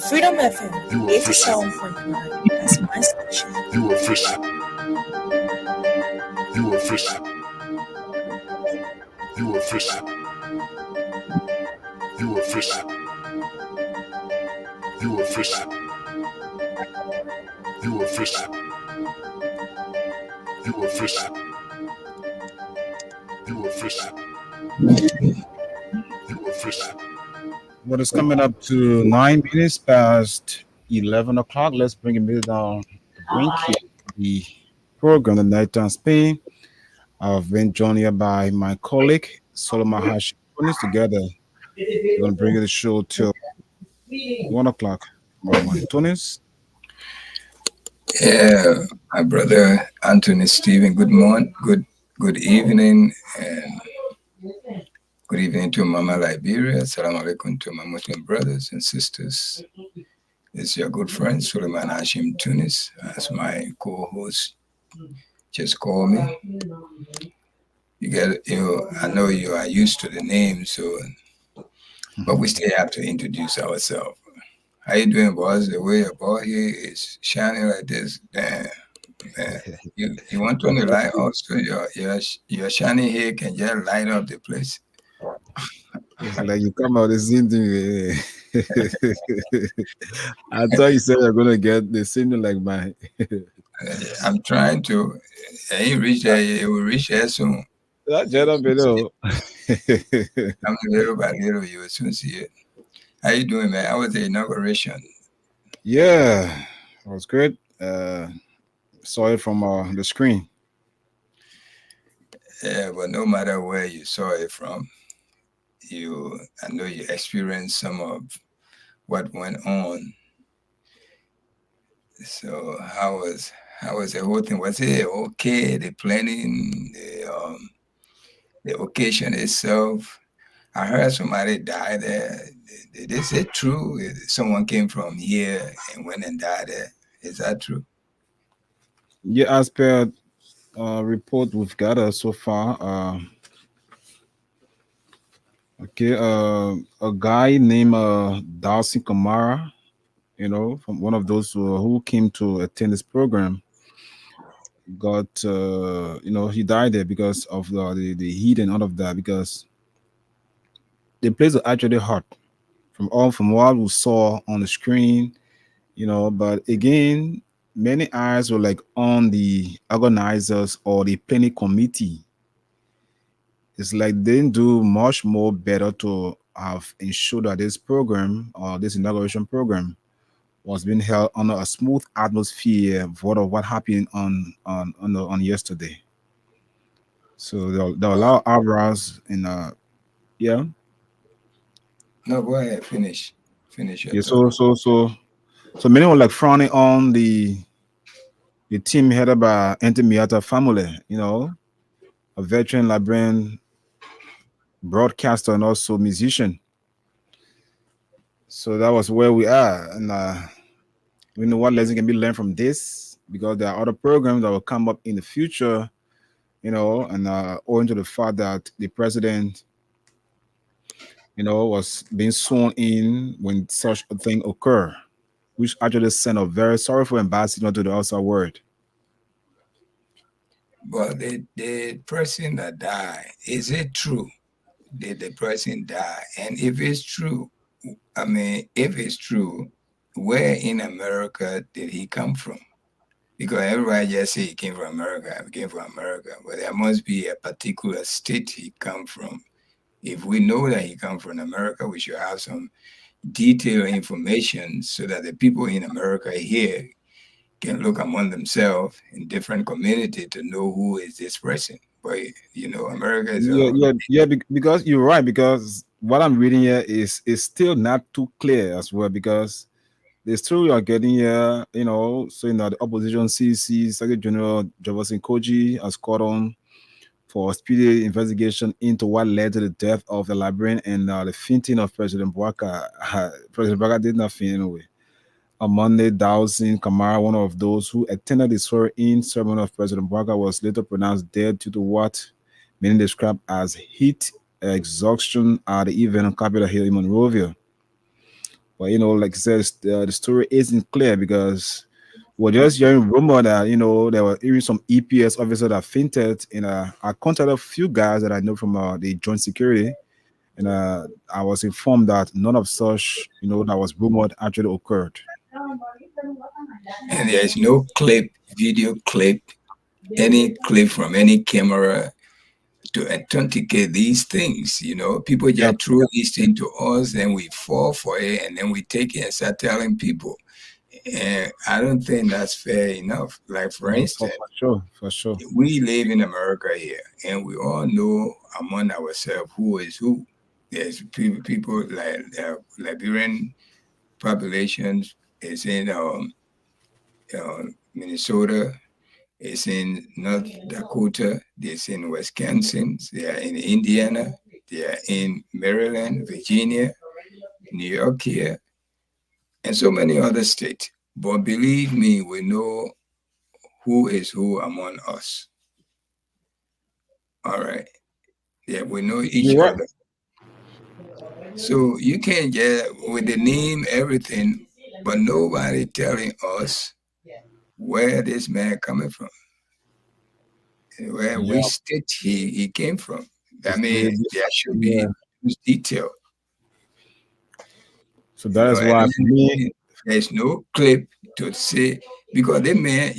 Freedom FM 87.9. That's my station. You official. You official. You official. You official. You official. You official. You official. You official. You official. What is coming up to 9 minutes past 11 o'clock? Let's bring it down. Bring the program, the Nighttime Spain. I've been joined here by my colleague Solomon Hash. Putting this together, we're gonna bring the show till 1 o'clock. Tunis. Yeah, my brother Anthony Stephen. Good morning, good evening, and good evening to Mama Liberia. Assalamu alaikum to my Muslim brothers and sisters. It's your good friend Suleiman Hashim Tunis as my co-host. Just call me. I know you are used to the name, so but we still have to introduce ourselves. How you doing, boss? The way your boy here is shining like this, damn. Man. You want to turn the light off so your shiny hair can just light up the place. It's like you come out the same thing. I thought you said you're gonna get the same thing like mine. I'm trying to. You reach there, you will reach there soon. Below. I'm little by little, you will soon see it. How you doing, man? How was the inauguration? Yeah, it was good. Saw it from the screen. Yeah, but no matter where you saw it from, I know you experienced some of what went on. So how was the whole thing? Was it okay? The planning, the occasion itself. I heard somebody died there. Is it true? Someone came from here and went and died there. Is that true? Yeah, as per report we've got so far. A guy named Darcy Kamara, from one of those who came to attend this program, got he died there because of the heat and all of that, because the place was actually hot from what we saw on the screen, but again, many eyes were like on the organizers or the planning committee. It's like they didn't do much more better to have ensured that this program or this inauguration program was being held under a smooth atmosphere of what happened on yesterday. So they'll allow hours in yeah. No, go ahead, finish your Yeah, talk. so many were like frowning on the team headed by Anthony Miata family, a veteran Liberian broadcaster and also musician. So that was where we are, and we know what lesson can be learned from this, because there are other programs that will come up in the future, and owing to the fact that the president, was being sworn in when such a thing occur, which actually sent a very sorrowful ambassador to the outside world. But the person that died, is it true? Did the person die? And if it's true, if it's true, where in America did he come from? Because everybody just say he came from America, but there must be a particular state he come from. If we know that he come from America, we should have some detailed information so that the people in America here can look among themselves in different community to know who is this person. But America is because you're right, because what I'm reading here is still not too clear as well, because the story are getting here, the opposition CC Secretary General Jefferson Koji has called on for a speedy investigation into what led to the death of the Liberian and the fainting of President Bouaka. President Bouaka did nothing anyway. On Monday, Dawson Kamara, one of those who attended the swearing-in ceremony of President Bouaka, was later pronounced dead due to what many describe as heat exhaustion at the event on Capitol Hill in Monrovia. But like I said, the story isn't clear because we're just hearing rumor that there were even some EPS officer that fainted. And I contacted a few guys that I know from the joint security, and I was informed that none of such that was rumored actually occurred. And there's no clip, video clip, any clip from any camera to authenticate these things. People Yep. just throw these things to us, and we fall for it, and then we take it and start telling people. And I don't think that's fair enough. Like, for instance, For sure. we live in America here, and we all know among ourselves who is who. There's people like Liberian populations is in Minnesota, it's in North Dakota, it's in Wisconsin, they are in Indiana, they are in Maryland, Virginia, New York here, and so many other states. But believe me, we know who is who among us. All right. Yeah, we know each You're right. other. So you can't get with the name, everything, but nobody telling us where this man coming from, and where Yeah. which state he came from. I It's- mean, it- there should be detail. So that is And why for me, there's no clip to say, because the man,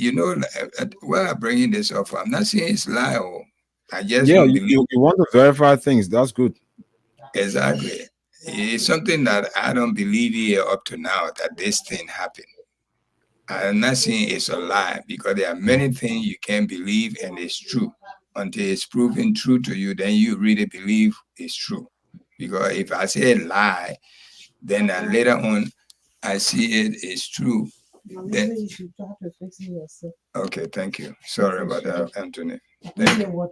why I'm bringing this up, I'm not saying it's lie. I just yeah, don't you, believe you, you want to verify things. That's good. exactly. It's something that I don't believe here up to now that this thing happened. I'm not saying it's a lie, because there are many things you can't believe and it's true. Until it's proven true to you, then you really believe it's true. Because if I say a lie, then later on I see it is true. Then, okay, thank you. Sorry about that, Anthony. Thank you.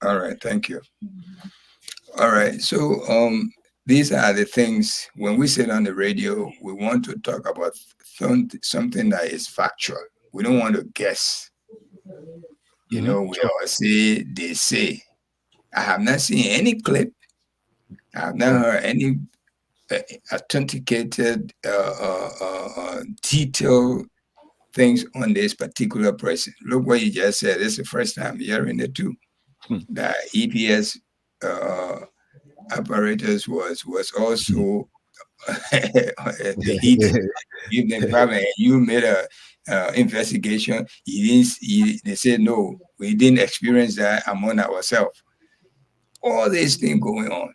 All right, thank you. All right, so these are the things when we sit on the radio, we want to talk about something that is factual. We don't want to guess. We all say, they say. I have not seen any clip. I have not heard any authenticated, detailed things on this particular person. Look what you just said. This is the first time hearing it too. The EPS apparatus was also the heat. Give them problem. You made a investigation. They said no, we didn't experience that among ourselves. All these things going on.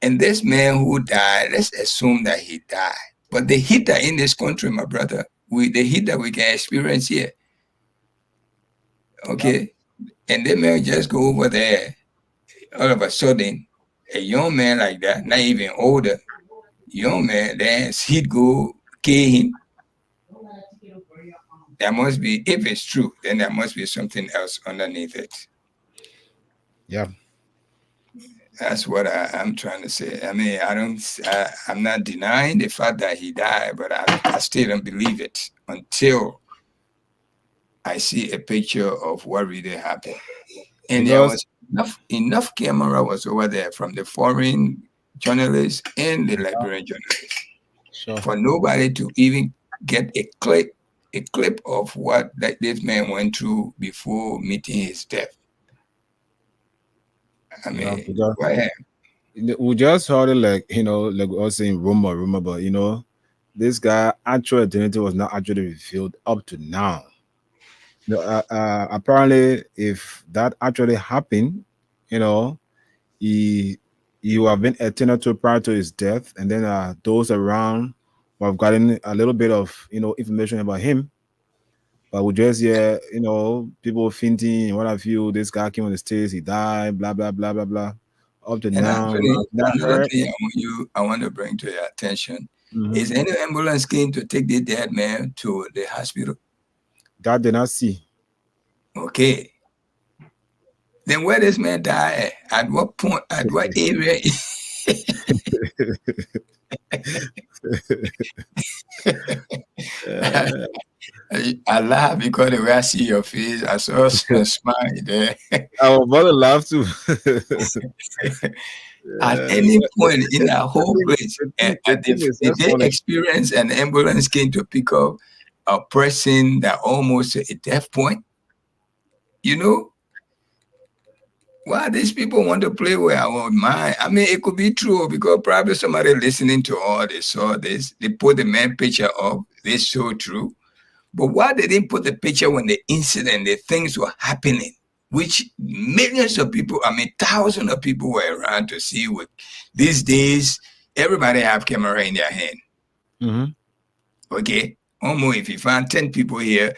And this man who died, let's assume that he died. But the heat that in this country, my brother, the heat that we can experience here. Okay. And the man just go over there, all of a sudden, a young man like that, not even older, young man, then he'd go kill him. There must be, if it's true, then there must be something else underneath it. Yeah. That's what I'm trying to say. I mean, I'm not denying the fact that he died, but I still don't believe it until I see a picture of what really happened. And there was enough camera was over there from the foreign journalists and the Liberian journalists for nobody to even get a clip of what this man went through before meeting his death. I mean, we just heard it like us saying rumor, but this guy actual identity was not actually revealed up to now. Apparently, if that actually happened, he would have been attended to prior to his death, and then those around would have gotten a little bit of information about him. But we just hear people fainting, what have you? This guy came on the stage, he died, blah blah blah blah blah. Up to now, another thing I want to bring to your attention is any ambulance came to take the dead man to the hospital. That did not see. Okay. Then where this man died at what point, at what area? I laugh because the way I see your face, I saw a smile there. Our mother laughed too. At Yeah, any but point in that whole place, the thing is did that's they funny. experience an ambulance came to pick up a person that almost a death point? You know, why these people want to play with our mind? I mean, it could be true because probably somebody listening to all this saw this. They put the man picture up. This so true. But why they didn't put the picture when the incident, the things were happening, which millions of people, I mean, thousands of people were around to see what these days, everybody have camera in their hand. Mm-hmm. Okay. Almost if you find 10 people here,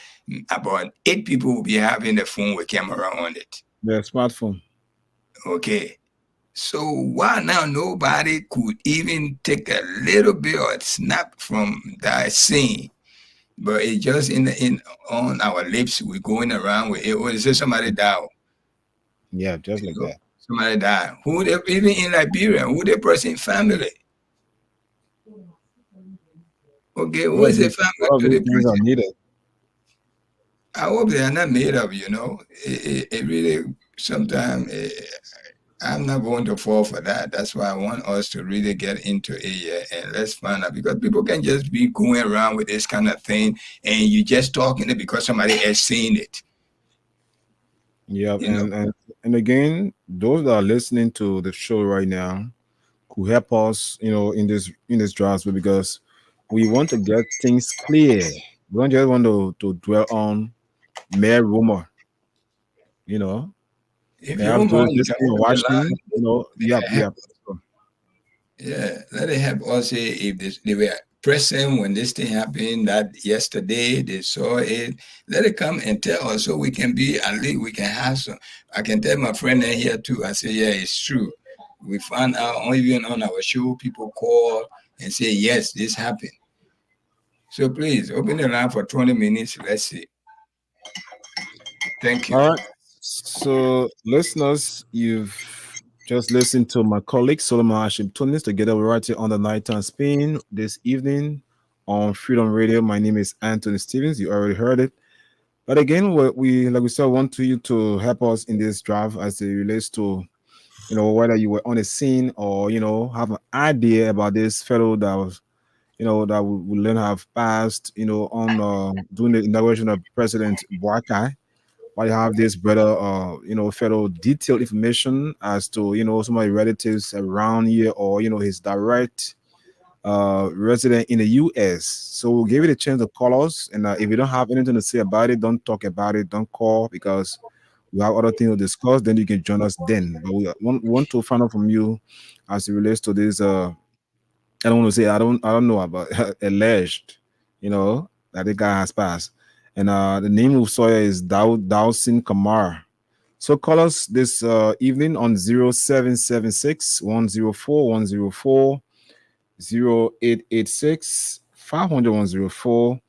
about 8 people will be having the phone with camera on it. The smartphone. Okay. So why now nobody could even take a little bit or snap from that scene? But it just in on our lips, we're going around with it. Or is it somebody died? Yeah, just You like know, that. somebody died. Who they, even in Liberia, who the person family? Okay, who is the family All of to these the things are person? needed. I hope they are not made up. It really sometimes I'm not going to fall for that. That's why I want us to really get into it and let's find out because people can just be going around with this kind of thing and you just talking it because somebody has seen it. Yeah, You know, and again, those that are listening to the show right now could help us, in this draft because we want to get things clear. We don't just want to dwell on mere rumor, you know. if you Perhaps don't mind, those you can listening and open the watching, line. yep, Let it yep. yeah, let it help us say if they were present when this thing happened that yesterday they saw it. Let it come and tell us so we can be at least we can have some. I can tell my friend in here too. I say, yeah, it's true. We found out even on our show, people call and say, yes, this happened. So please open the line for 20 minutes. Let's see. Thank you. All right. So, listeners, you've just listened to my colleague Solomon Hashim Tunis together with right here on the Nighttime Spin this evening on Freedom Radio. My name is Anthony Stevens. You already heard it. But again, what we like we said, want you to help us in this draft as it relates to whether you were on a scene or have an idea about this fellow that was that we learn have passed on during the inauguration of President Boakai. I have this brother, fellow detailed information as to some of the relatives around here or his direct resident in the U.S. So we'll give you the chance to call us, and if you don't have anything to say about it, don't talk about it, don't call because we have other things to discuss. Then you can join us then. But we want to find out from you as it relates to this. I don't want to say I don't know about alleged, that the guy has passed, and the name of Sawyer is Dawson Kamara. So call us this evening on 0776 104 104 0886 500 104,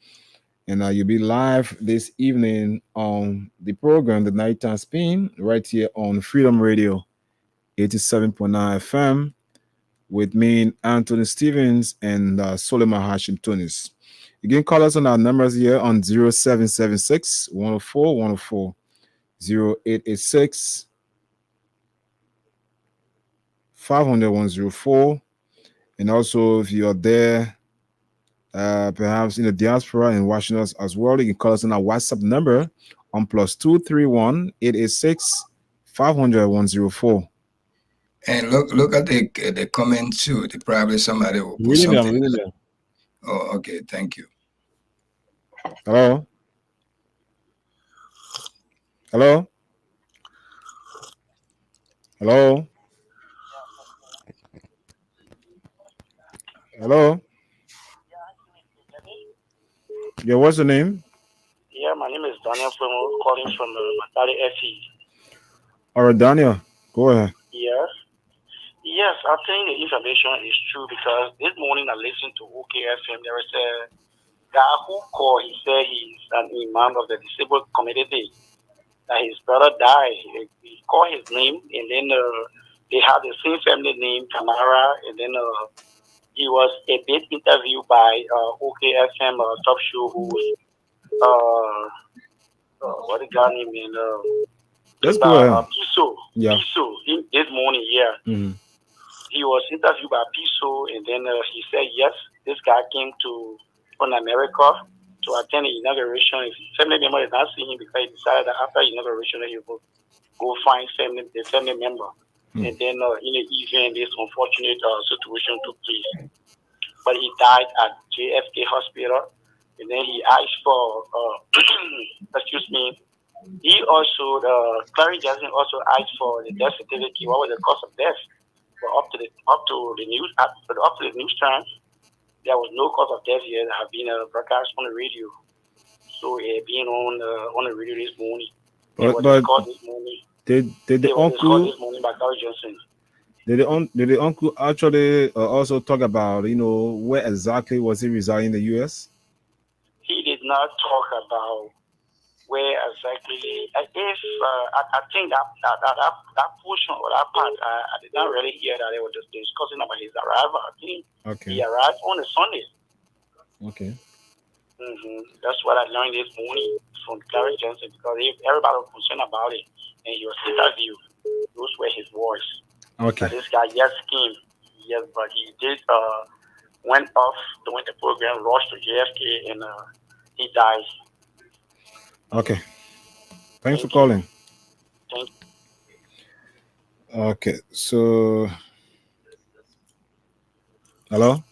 and you'll be live this evening on the program, The Nighttime Spin, right here on Freedom Radio 87.9 FM with me, Anthony Stevens, and Solomon Hashim Tunis. You can call us on our numbers here on 0776 104 104 0886 500 104. And also, if you're there, perhaps in the diaspora and watching us as well, you can call us on our WhatsApp number on +231 886 500 104. And look at the comment too. Probably somebody will put Reading them, something. reading them. Oh, okay. Thank you. Hello? Hello? Hello? Hello? Yeah, what's your name? Yeah, my name is Daniel Flemo, calling from Matari FE. All right, Daniel, go ahead. Yes. Yes, I think the information is true because this morning I listened to OKFM. There was a guy who called. He said he's an imam of the disabled community. That his brother died. He called his name, and then they had the same family name, Kamara, and then he was a bit interviewed by OKFM talk show host. what the guy name in Let's go ahead. Piso. Yeah. Piso this morning, yeah. Mm-hmm. He was interviewed by Piso, and then he said yes, this guy came from America to attend the inauguration. His family member is not seeing him because he decided that after inauguration he would go find the family member. And then in the evening, this unfortunate situation took place. But he died at JFK Hospital, and then he asked for, excuse me, he also, Clarence Johnson also asked for the death certificate. What was the cause of death? But up to the news time, there was no cause of death yet. Have been broadcast on the radio, so it being on the radio this morning. But this morning. Did the uncle this morning by Clarence Johnson? Did the uncle actually also talk about where exactly was he residing in the U.S.? He did not talk about where exactly. I think that portion or that part, I did not really hear that they were just discussing about his arrival. I think he arrived on a Sunday. Okay. That's what I learned this morning from Clarence Johnson, because everybody was concerned about it, and he was interviewed. Those were his words. Okay. This guy came, yes, but he did went off during the program, rushed to JFK, and he died. Okay. Thanks for calling. Thank you. Okay, so hello?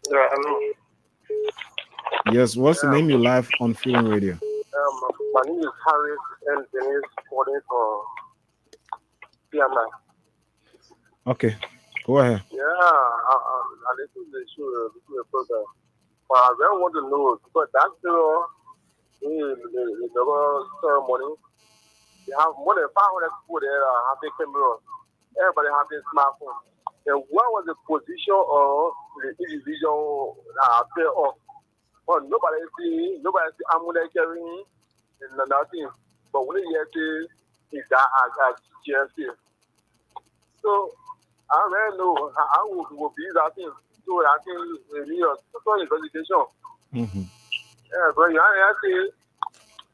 Yeah, hello. Yes, what's the name you live on Freedom Radio? My name is Harris and Dennis calling for PMI. Okay, go ahead. Yeah, I listen to the show, the program. But I really want to know, because that girl, the ceremony, they have more than 500 people there having cameras. Everybody having smartphone. And what was the position of the individual pair off? Well, nobody see ammunition carrying and nothing. But when you see, it's that at GSC. So I really know how would be that thing. So I think we need a total investigation. Yeah, but you see,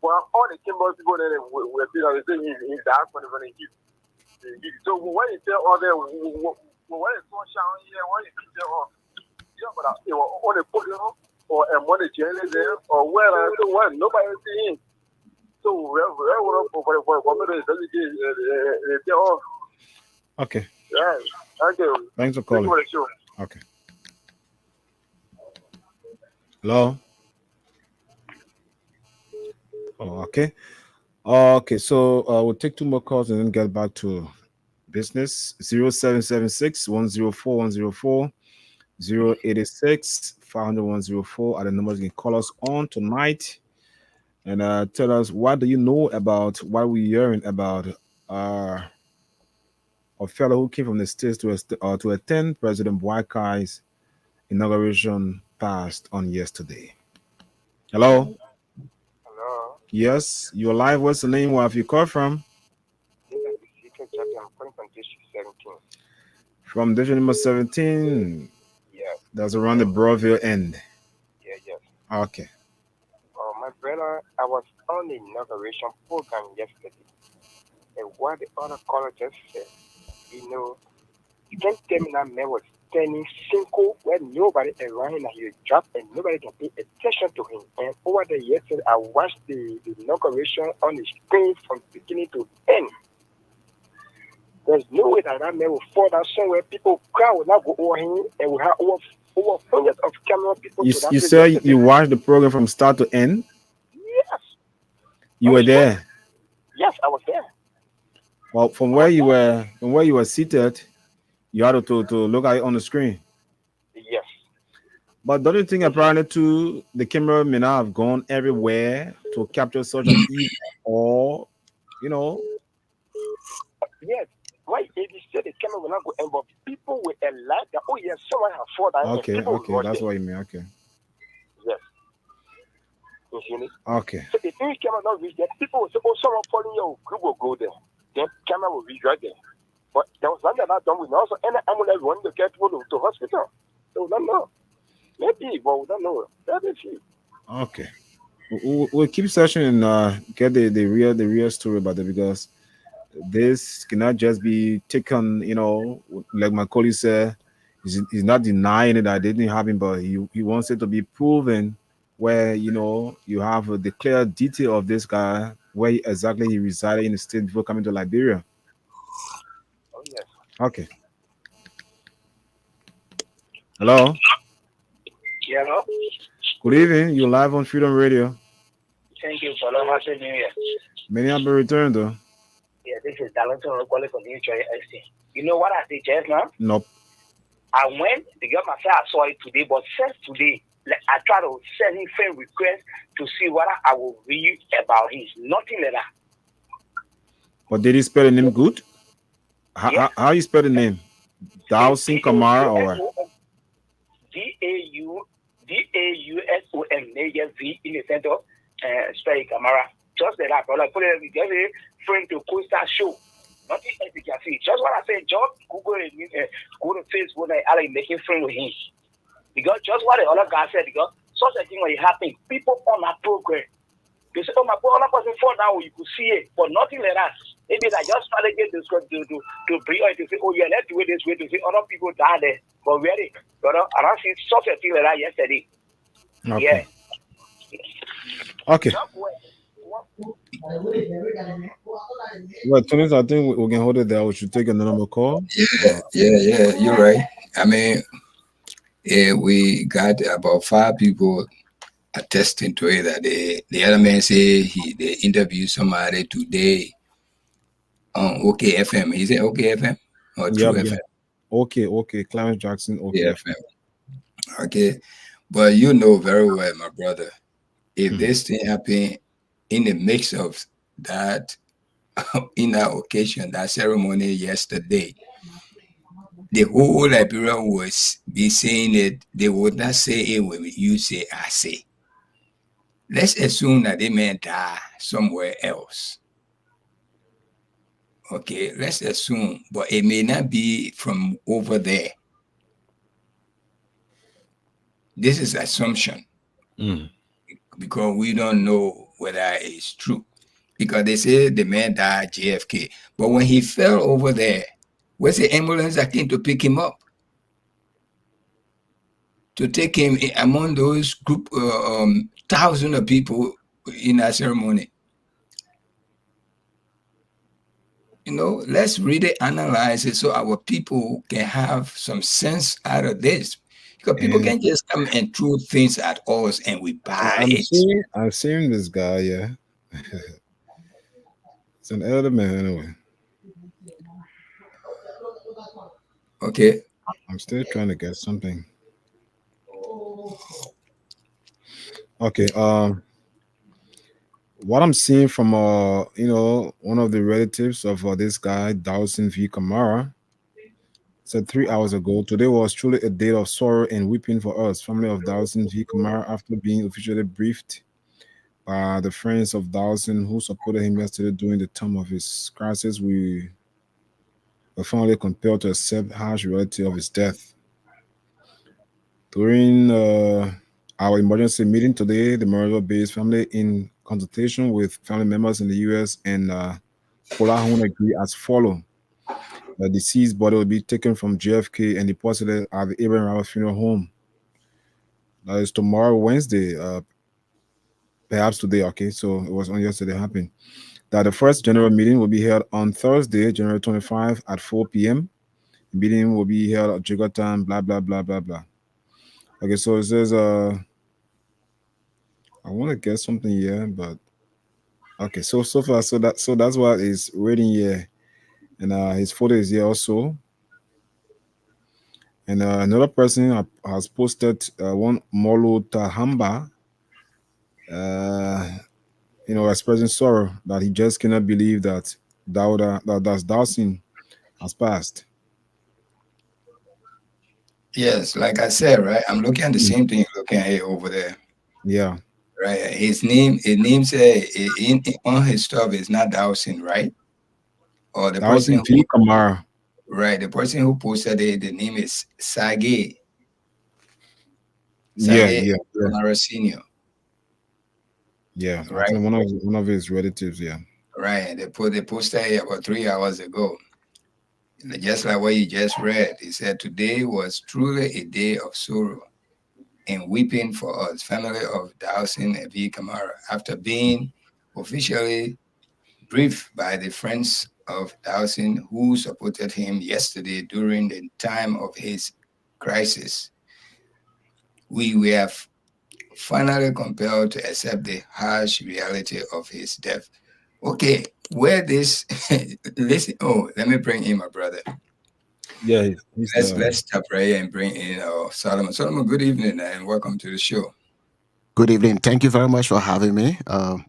well, all the Kimber people that were saying in that one when they give. So when you tell all them, when it's so shiny here, when you tell all, but they were on the podium or a money channel there or where so what nobody seeing. So where okay. Yeah. Thank you. Thanks for calling. Okay. Hello. Oh, okay. Okay, so we'll take two more calls and then get back to business. 0776 104 104 086 500 104 are the numbers you can call us on tonight and tell us what do you know about what we're hearing about a fellow who came from the States to attend President Boakai's inauguration passed on yesterday. Hello? Hello. Yes, you're live. What's the name? Where have you called from? From district number 17? Yes. That's around the Broadville end? Yeah, yes. Okay. My brother, I was on the inauguration program yesterday. And what the other caller just said, you can't tell me that man was standing single where nobody around him and he dropped and nobody can pay attention to him. And over the yesterday, I watched the inauguration on the screen from beginning to end. There's no way that man will fall down somewhere. People crowd will not go over him, and we have over hundreds of camera people. You said you watched the program from start to end? Yes. You were there? Yes, I was there. Well, from where you were seated, you had to look at it on the screen. Yes. But don't you think apparently too the camera may not have gone everywhere to capture such an event, or Yes. Why if you said the camera will not go in, but people will alert that someone has fallen down. Okay, that's what you mean. Okay. Yes. You see me? Okay. So if the camera not reach there, people will say, someone falling your group will go there. Then camera will reach right there. But there was nothing that done with also any ambulance wanting to get people to hospital. So we don't know. Maybe, but we don't know. Let me see. Okay. we'll keep searching and get the real story about it, because this cannot just be taken, like my colleague said. He's not denying it that it didn't happen, but he wants it to be proven, where you have the clear detail of this guy, where exactly he resided in the state before coming to Liberia. Oh, yes. Okay. Hello. Yeah, no? Good evening. You're live on Freedom Radio. Thank you for Happy New Year. Many have been returned though. Yeah, this is Darlington calling from New Jersey. You know what I did just now? Nope. I went, the girl myself, I saw it today, but since today, like, I try to send him friend request to see what I will read about his. Nothing like that. But did he spell the name good? Yeah. How you spell the name? Dawson Kamara or what? Dauson, major V in the center, spell Kamara. Just like that, but like put it, just a friend to Costa show. Nothing else you can see. Just what I said, just Google it, go to Facebook and I'll making friend with him. Because just what the other guy said, because such a thing when it happens, people on that program, they say, oh my God, another person fall down, you could see it, but nothing like that. Maybe I just try to get this to bring it to say, oh yeah, let's do it this way to say other people die there. But really, I don't see such a thing like that yesterday. Okay. Yeah. Okay. Well, Tony, I think we can hold it there. We should take another call. Yeah, you're right. I mean, we got about 5 people attesting to it that the other man say they interviewed somebody today on OKFM. Is it OKFM or True FM? Okay, Clarence Jackson, OKFM. Okay, but you know very well, my brother, if this thing happened in the mix of that, in that occasion, that ceremony yesterday, the whole Liberia was be saying it. They would not say it when you say I say. Let's assume that they may die somewhere else. Okay, let's assume, but it may not be from over there. This is assumption because we don't know whether it's true. Because they say the man died JFK, but when he fell over there, where's the ambulance that came to pick him up? To take him among those group, thousands of people in that ceremony. Let's really analyze it so our people can have some sense out of this. Because people can't just come and throw things at us and we buy it. I'm seeing this guy, yeah. It's an elder man anyway. Okay. I'm still trying to get something. Okay, what I'm seeing from one of the relatives of this guy, Dawson V. Kamara, said 3 hours ago, today was truly a day of sorrow and weeping for us, family of Dawson V. Kamara, after being officially briefed by the friends of Dawson who supported him yesterday during the time of his crisis. We were finally compelled to accept harsh reality of his death. During our emergency meeting today, the Morrisville-based family, in consultation with family members in the U.S. and Polar agree as follows. The deceased body will be taken from JFK and deposited at the Abraham Roberts Funeral Home. That is tomorrow, Wednesday, perhaps today. Okay, so it was on yesterday happened. That the first general meeting will be held on Thursday, January 25 at 4 p.m. The meeting will be held at Jacob time, blah, blah, blah, blah, blah. Okay, so it says, I want to get something here, but okay, so far, so that's what is reading here. And his photo is here also. And another person has posted one Molo Tahamba, expressing sorrow that he just cannot believe that Dawson has passed. Yes, like I said, right? I'm looking at the same thing you're looking at over there. Yeah. Right. His name on his stuff is not Dawson, right? Or the Dawson person V. Kamara. Right. The person who posted it, the name is Sage. Yeah. Kamara Senior. Yeah, I right? think one of his relatives. Yeah. Right. They put the poster here about 3 hours ago. Just like what you just read, he said, "Today was truly a day of sorrow and weeping for us, family of Dawson V. Kamara, after being officially briefed by the friends of Dawson who supported him yesterday during the time of his crisis. We were finally compelled to accept the harsh reality of his death." Okay, where this listen. Oh, let me bring in my brother. Yeah, he's Let's stop right here and bring in Solomon. Solomon, good evening and welcome to the show. Good evening. Thank you very much for having me.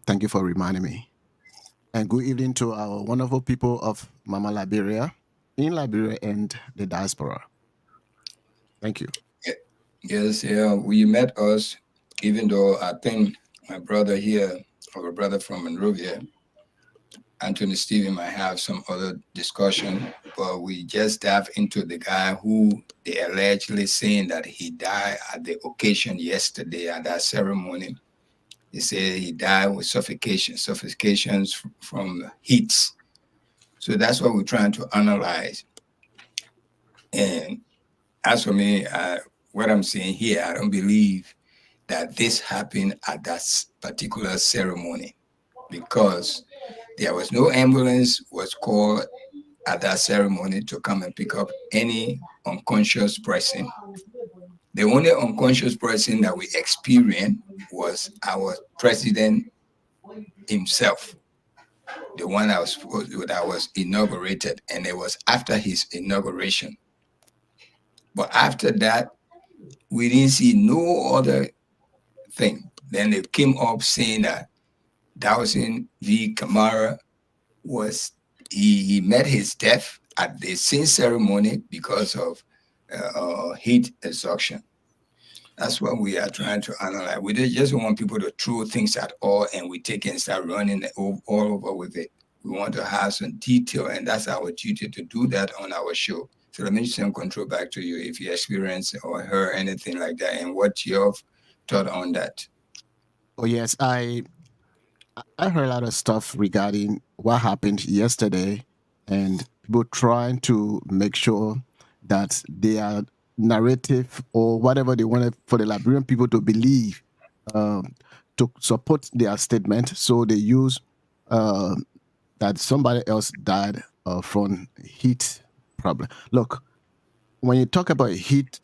Thank you for reminding me. And good evening to our wonderful people of Mama Liberia, in Liberia and the diaspora. Thank you. Yes, yeah, we met us, even though I think my brother here, our brother from Monrovia, Anthony Stephen, might have some other discussion, but we just dive into the guy who they allegedly saying that he died at the occasion yesterday at that ceremony. They say he died with suffocations from heat. So that's what we're trying to analyze. And as for me, what I'm saying here, I don't believe that this happened at that particular ceremony because there was no ambulance was called at that ceremony to come and pick up any unconscious person. The only unconscious person that we experienced was our president himself, the one that was inaugurated, and it was after his inauguration. But after that, we didn't see no other thing. Then they came up saying that Dawson V. Kamara was he met his death at the same ceremony because of heat exhaustion. That's what we are trying to analyze. We just want people to throw things at all and we take and start running all over with it. We want to have some detail, and that's our duty to do that on our show. So let me send control back to you if you experience or heard anything like that and what your thought on that. Oh yes, I heard a lot of stuff regarding what happened yesterday, and people trying to make sure that their narrative or whatever they wanted for the Liberian people to believe to support their statement. So they use that somebody else died from heat problem. Look, when you talk about heat,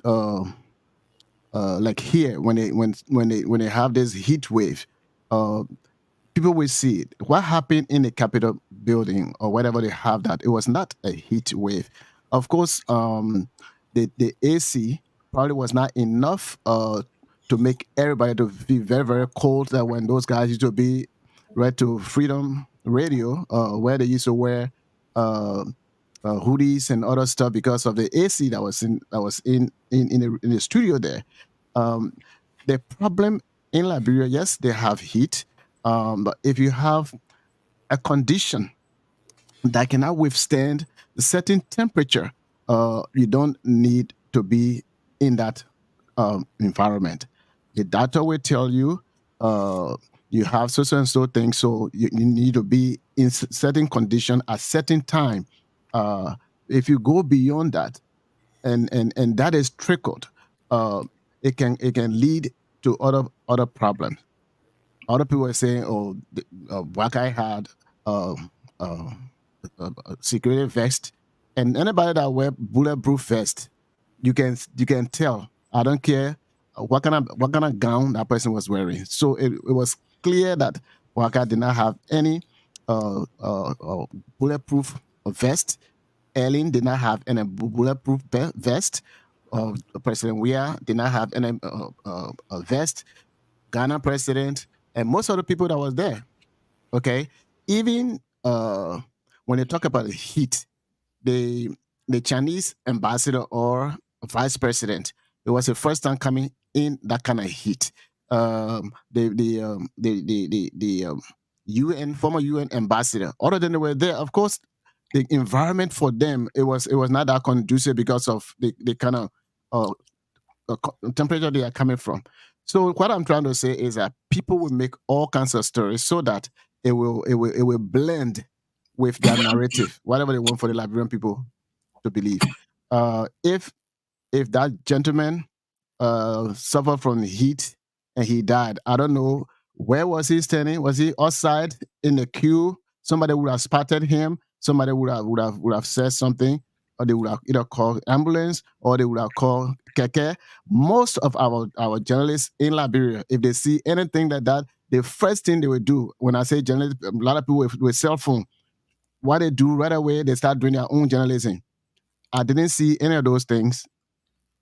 like here, when they have this heat wave, people will see it. What happened in the Capitol building or whatever they have that, it was not a heat wave. Of course, the AC probably was not enough to make everybody to be very, very cold. That when those guys used to be right to Freedom Radio, where they used to wear hoodies and other stuff because of the AC that was in the studio there. The problem in Liberia, yes, they have heat, but if you have a condition that cannot withstand a certain temperature, you don't need to be in that environment. The doctor will tell you you have so and so things, so you need to be in certain condition at certain time. If you go beyond that, and that is trickled, it can lead to other problems. Other people are saying, "Oh, Wakai had a security vest," and anybody that wear bulletproof vest, you can tell. I don't care what kind of gown that person was wearing. So it was clear that Waka did not have any bulletproof vest. Ellen did not have any bulletproof vest. President Weah did not have any vest. Ghana president and most of the people that was there. Okay, even when they talk about the heat, the Chinese ambassador or vice president, it was the first time coming in that kind of heat. The UN former UN ambassador, other than they were there, of course, the environment for them it was not that conducive because of the kind of temperature they are coming from. So what I'm trying to say is that people will make all kinds of stories so that it will blend with their narrative, whatever they want for the Liberian people to believe. If that gentleman suffered from heat and he died, I don't know where was he standing. Was he outside in the queue? Somebody would have spotted him. Somebody would have said something, or they would have either called ambulance or they would have called keke. Most of our journalists in Liberia, if they see anything like that, the first thing they will do, when I say journalists, a lot of people with cell phone, what they do right away, they start doing their own journalism. I didn't see any of those things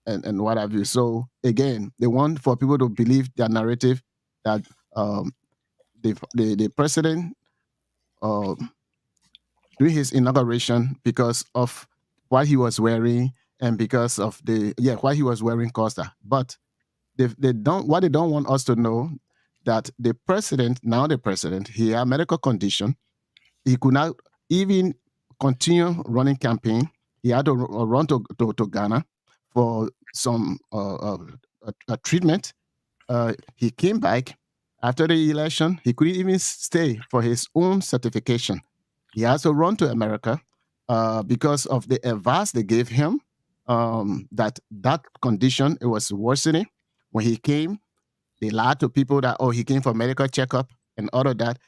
and what have you. So again, they want for people to believe their narrative that the president during his inauguration, because of what he was wearing and because of what he was wearing caused that. But they don't want us to know that the president, he had a medical condition. He could not even continue running campaign. He had to run to Ghana for some a treatment. He came back after the election. He couldn't even stay for his own certification. He has to run to America because of the advice they gave him that condition, it was worsening. When he came, they lied to people that, he came for medical checkup and all of that,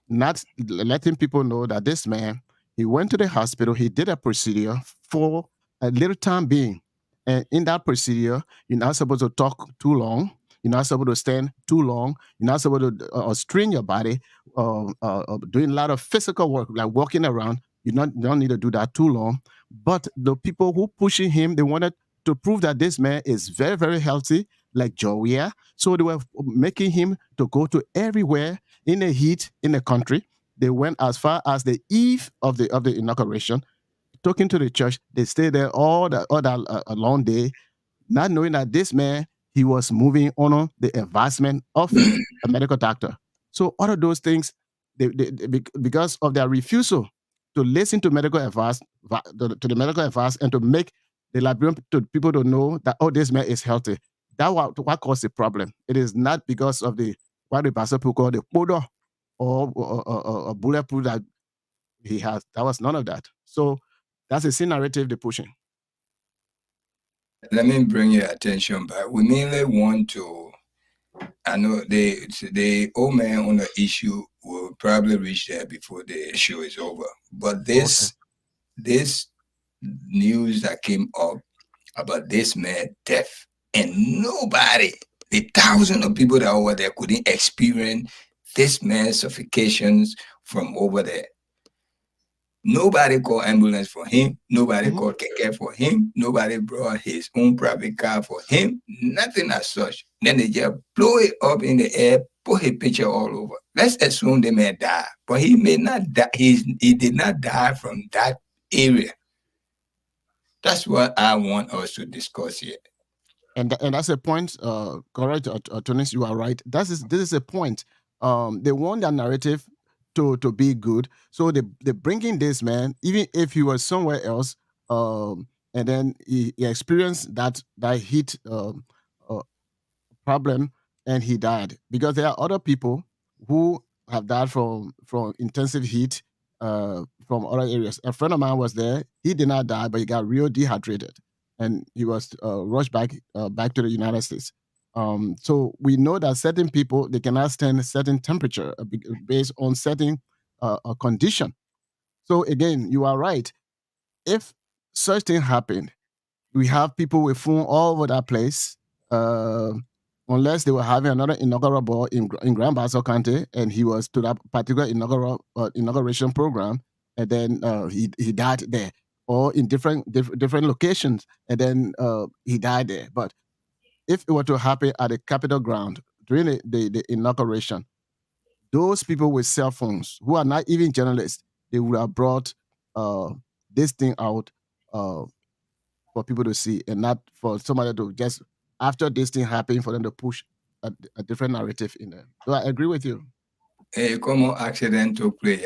not letting people know that this man, he went to the hospital, he did a procedure for a little time being. And in that procedure, you're not supposed to talk too long. You're not supposed to stand too long. You're not supposed to strain your body, doing a lot of physical work, like walking around. You don't need to do that too long. But the people who pushing him, they wanted to prove that this man is very, very healthy, like Jowier. So they were making him to go to everywhere in the heat in the country. They went as far as the eve of the inauguration, talking to the church. They stayed there all that a long day, not knowing that this man, he was moving on the advancement of a medical doctor. So all of those things, they, because of their refusal to listen to medical advice, to the medical advice, and to make the Liberian people to know that, this man is healthy. That what caused the problem. It is not because of what the pastor call the powder or bulletproof that he has. That was none of that. So that's the same narrative they're pushing. Let me bring your attention back. We mainly want to, I know the old man on the issue will probably reach there before the show is over. But this news that came up about this man's death, and nobody, the thousands of people that were there couldn't experience this man's suffocations from over there. Nobody called ambulance for him. Nobody called keke for him. Nobody brought his own private car for him. Nothing as such. Then they just blow it up in the air, put his picture all over. Let's assume the man died, but he may not die. He did not die from that area. That's what I want us to discuss here. And that's a point. Correct, Tunis, you are right. This is a point. They want that narrative to be good, so they bringing this man, even if he was somewhere else, and then he experienced that heat problem, and he died, because there are other people who have died from intensive heat from other areas. A friend of mine was there. He did not die, but he got real dehydrated, and he was rushed back to the United States. So we know that certain people, they cannot stand a certain temperature based on certain condition. So again, you are right. If such thing happened, we have people with phone all over that place. Unless they were having another inaugural ball in Grand Bassa County, and he was to that particular inauguration program, and then he died there, or in different locations, and then he died there. But if it were to happen at the Capitol ground during the inauguration, those people with cell phones who are not even journalists, they would have brought this thing out for people to see, and not for somebody to just, after this thing happened, for them to push a different narrative in there. So I agree with you. A common accident took place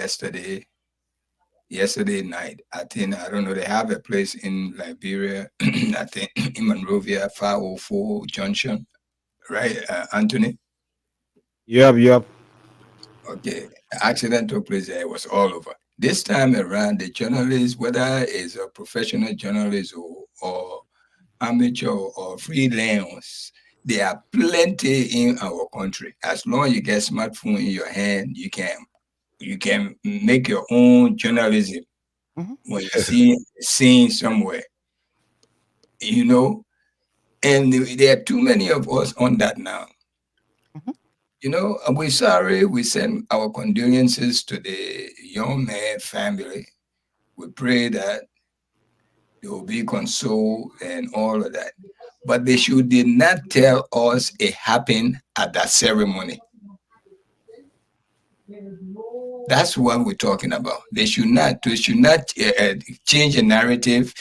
yesterday night. I don't know, they have a place in Liberia, I think in Monrovia, 504 Junction, right, Anthony? Yep. Okay, accident took place there. It was all over. This time around, the journalist, whether it's a professional journalist or amateur or freelance, there are plenty in our country. As long as you get smartphone in your hand, you can make your own journalism. Mhm. When you see seeing somewhere, you know, and there are too many of us on that now. Mhm. You know, and we're sorry. We send our condolences to the young man family. We pray that they will be consoled and all of that. But they should did not tell us it happened at that ceremony. That's what we're talking about. They should not change the narrative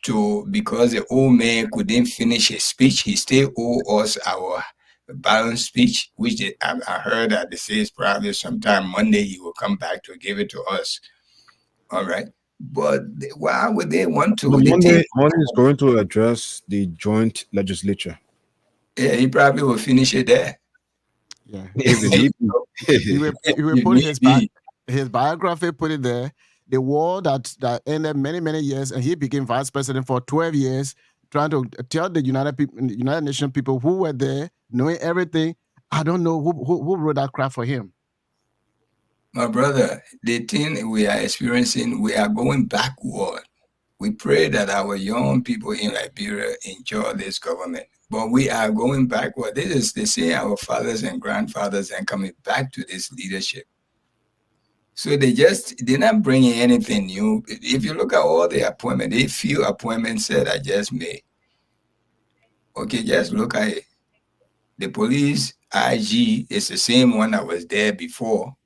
to because the old man couldn't finish his speech. He still owe us our balanced speech, which I heard that they say is probably sometime Monday he will come back to give it to us. All right. But why would they want No, to? The thing, Monday is going to address the joint legislature. yeah, he probably will finish it there. Yeah. Maybe, He, he maybe. will he will put Maybe. his biography, put it there. The war that ended many years, and he became vice president for 12 years, trying to tell the United Nations people who were there, knowing everything. I don't know who wrote that crap for him. My brother, the thing we are experiencing, we are going backward. We pray that our young people in Liberia enjoy this government, but we are going backward. This is they say our fathers and grandfathers and coming back to this leadership. So they're not bringing anything new. If you look at all the appointments, the few appointments that I just made. Okay, just look at it. The police IG is the same one that was there before.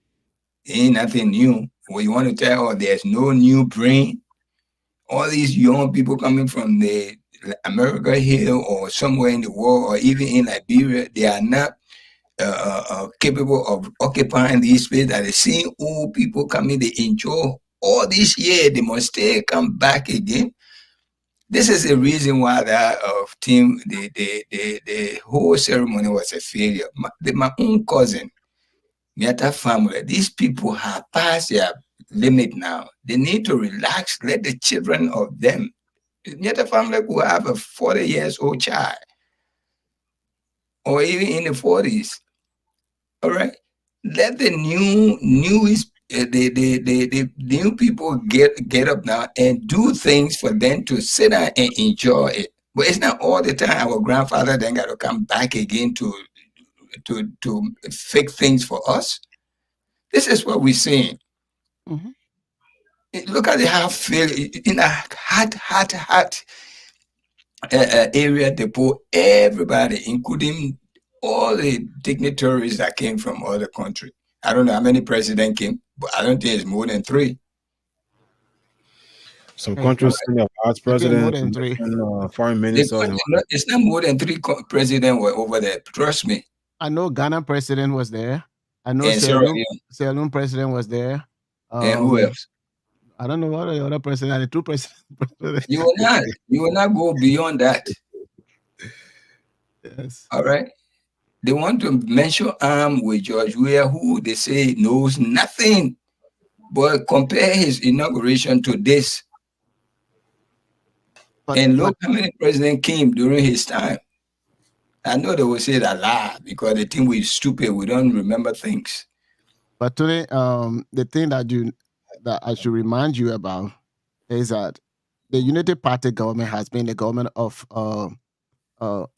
Ain't nothing new. What you want to tell, there's no new brain. All these young people coming from the America here or somewhere in the world or even in Liberia, they are not capable of occupying these space. That they seeing old people coming, they enjoy all this year. They must stay, come back again. This is the reason why that team, the whole ceremony was a failure. My own cousin, Miata family, these people have passed their limit now. They need to relax. Let the children of them, Miata family could have a 40 years old child or even in the 40s. All right. Let the the new people get up now and do things for them to sit down and enjoy it. But it's not all the time our grandfather then got to come back again to fix things for us. This is what we're seeing. Mhm. Look at how fail in a hot area. They put everybody, including all the dignitaries that came from other countries. I don't know how many presidents came, but I don't think it's more than 3. Some Hey, countries send their vice again, more president, than 3. foreign ministers. It's not more than 3 presidents were over there. Trust me. I know Ghana president was there. I know And Sierra Sierra Leone. Leone president was there. And who else? I don't know what the other president, the 2 presidents. You will not go beyond that. Yes. All right. They want to mention with George Weah, who they say knows nothing. But compare his inauguration to this. And look how many presidents came during his time. I know they will say that lie because they think we're stupid. We don't remember things. But today, the thing that I should remind you about is that the Unity Party government has been the government of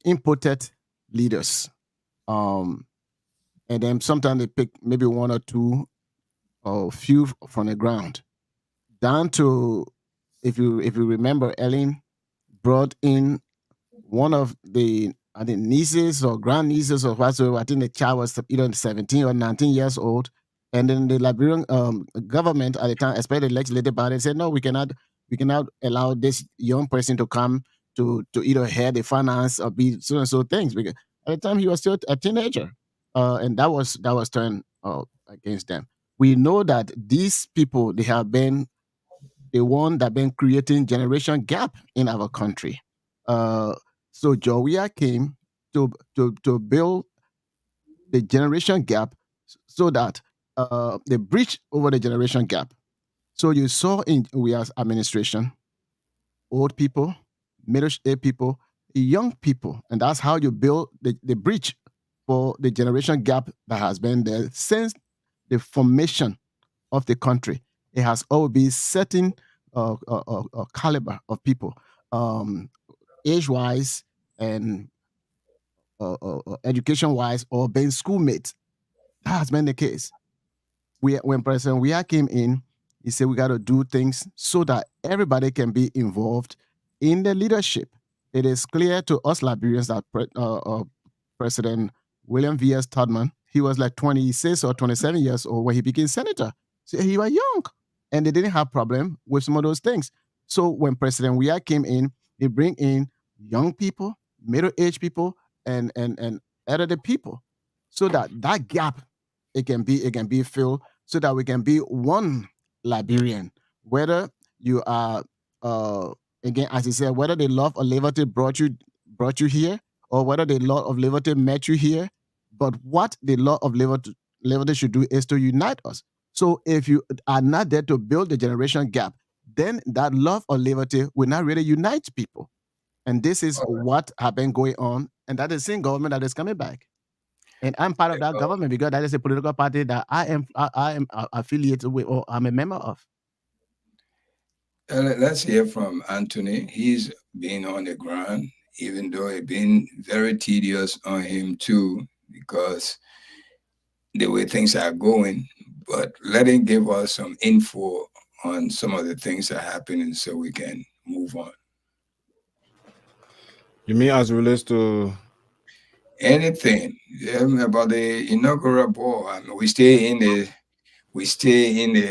imported leaders, and then sometimes they pick maybe 1 or 2 or few from the ground. Down to if you remember, Ellen brought in one of the nieces or grandnieces or whatsoever. I think the child was either 17 or 19 years old. And then the Liberian government at the time, especially the legislative body, said, no, we cannot allow this young person to come to either head the finance or be so and so things. Because at the time he was still a teenager. And that was turned against them. We know that these people, they have been the one that been creating generation gap in our country. So Joe Weah came to build the generation gap, so that the bridge over the generation gap. So you saw in Weah's administration, old people, middle-aged people, young people, and that's how you build the bridge for the generation gap that has been there since the formation of the country. It has always been certain caliber of people, age-wise and education-wise, or being schoolmates. That has been the case. When President Weah came in, he said we got to do things so that everybody can be involved in the leadership. It is clear to us Liberians that President William V.S. Tubman, he was like 26 or 27 years old when he became senator. So he was young, and they didn't have problem with some of those things. So when President Weah came in, he bring in young people, middle-aged people, and elderly people, so that gap it can be filled, so that we can be one Liberian. Whether you are again, as he said, whether the love of liberty brought you here, or whether the law of liberty met you here, but what the law of liberty should do is to unite us. So if you are not there to build the generation gap, then that love of liberty will not really unite people. And this is what have been going on, and that is the same government that is coming back. And I'm part of that government because that is a political party that I am affiliated with, or I'm a member of. Let's hear from Anthony. He's been on the ground, even though it's been very tedious on him too, because the way things are going. But let him give us some info on some of the things that are happening so we can move on. You mean as it relates to anything about the inaugural ball? I mean, we stay in the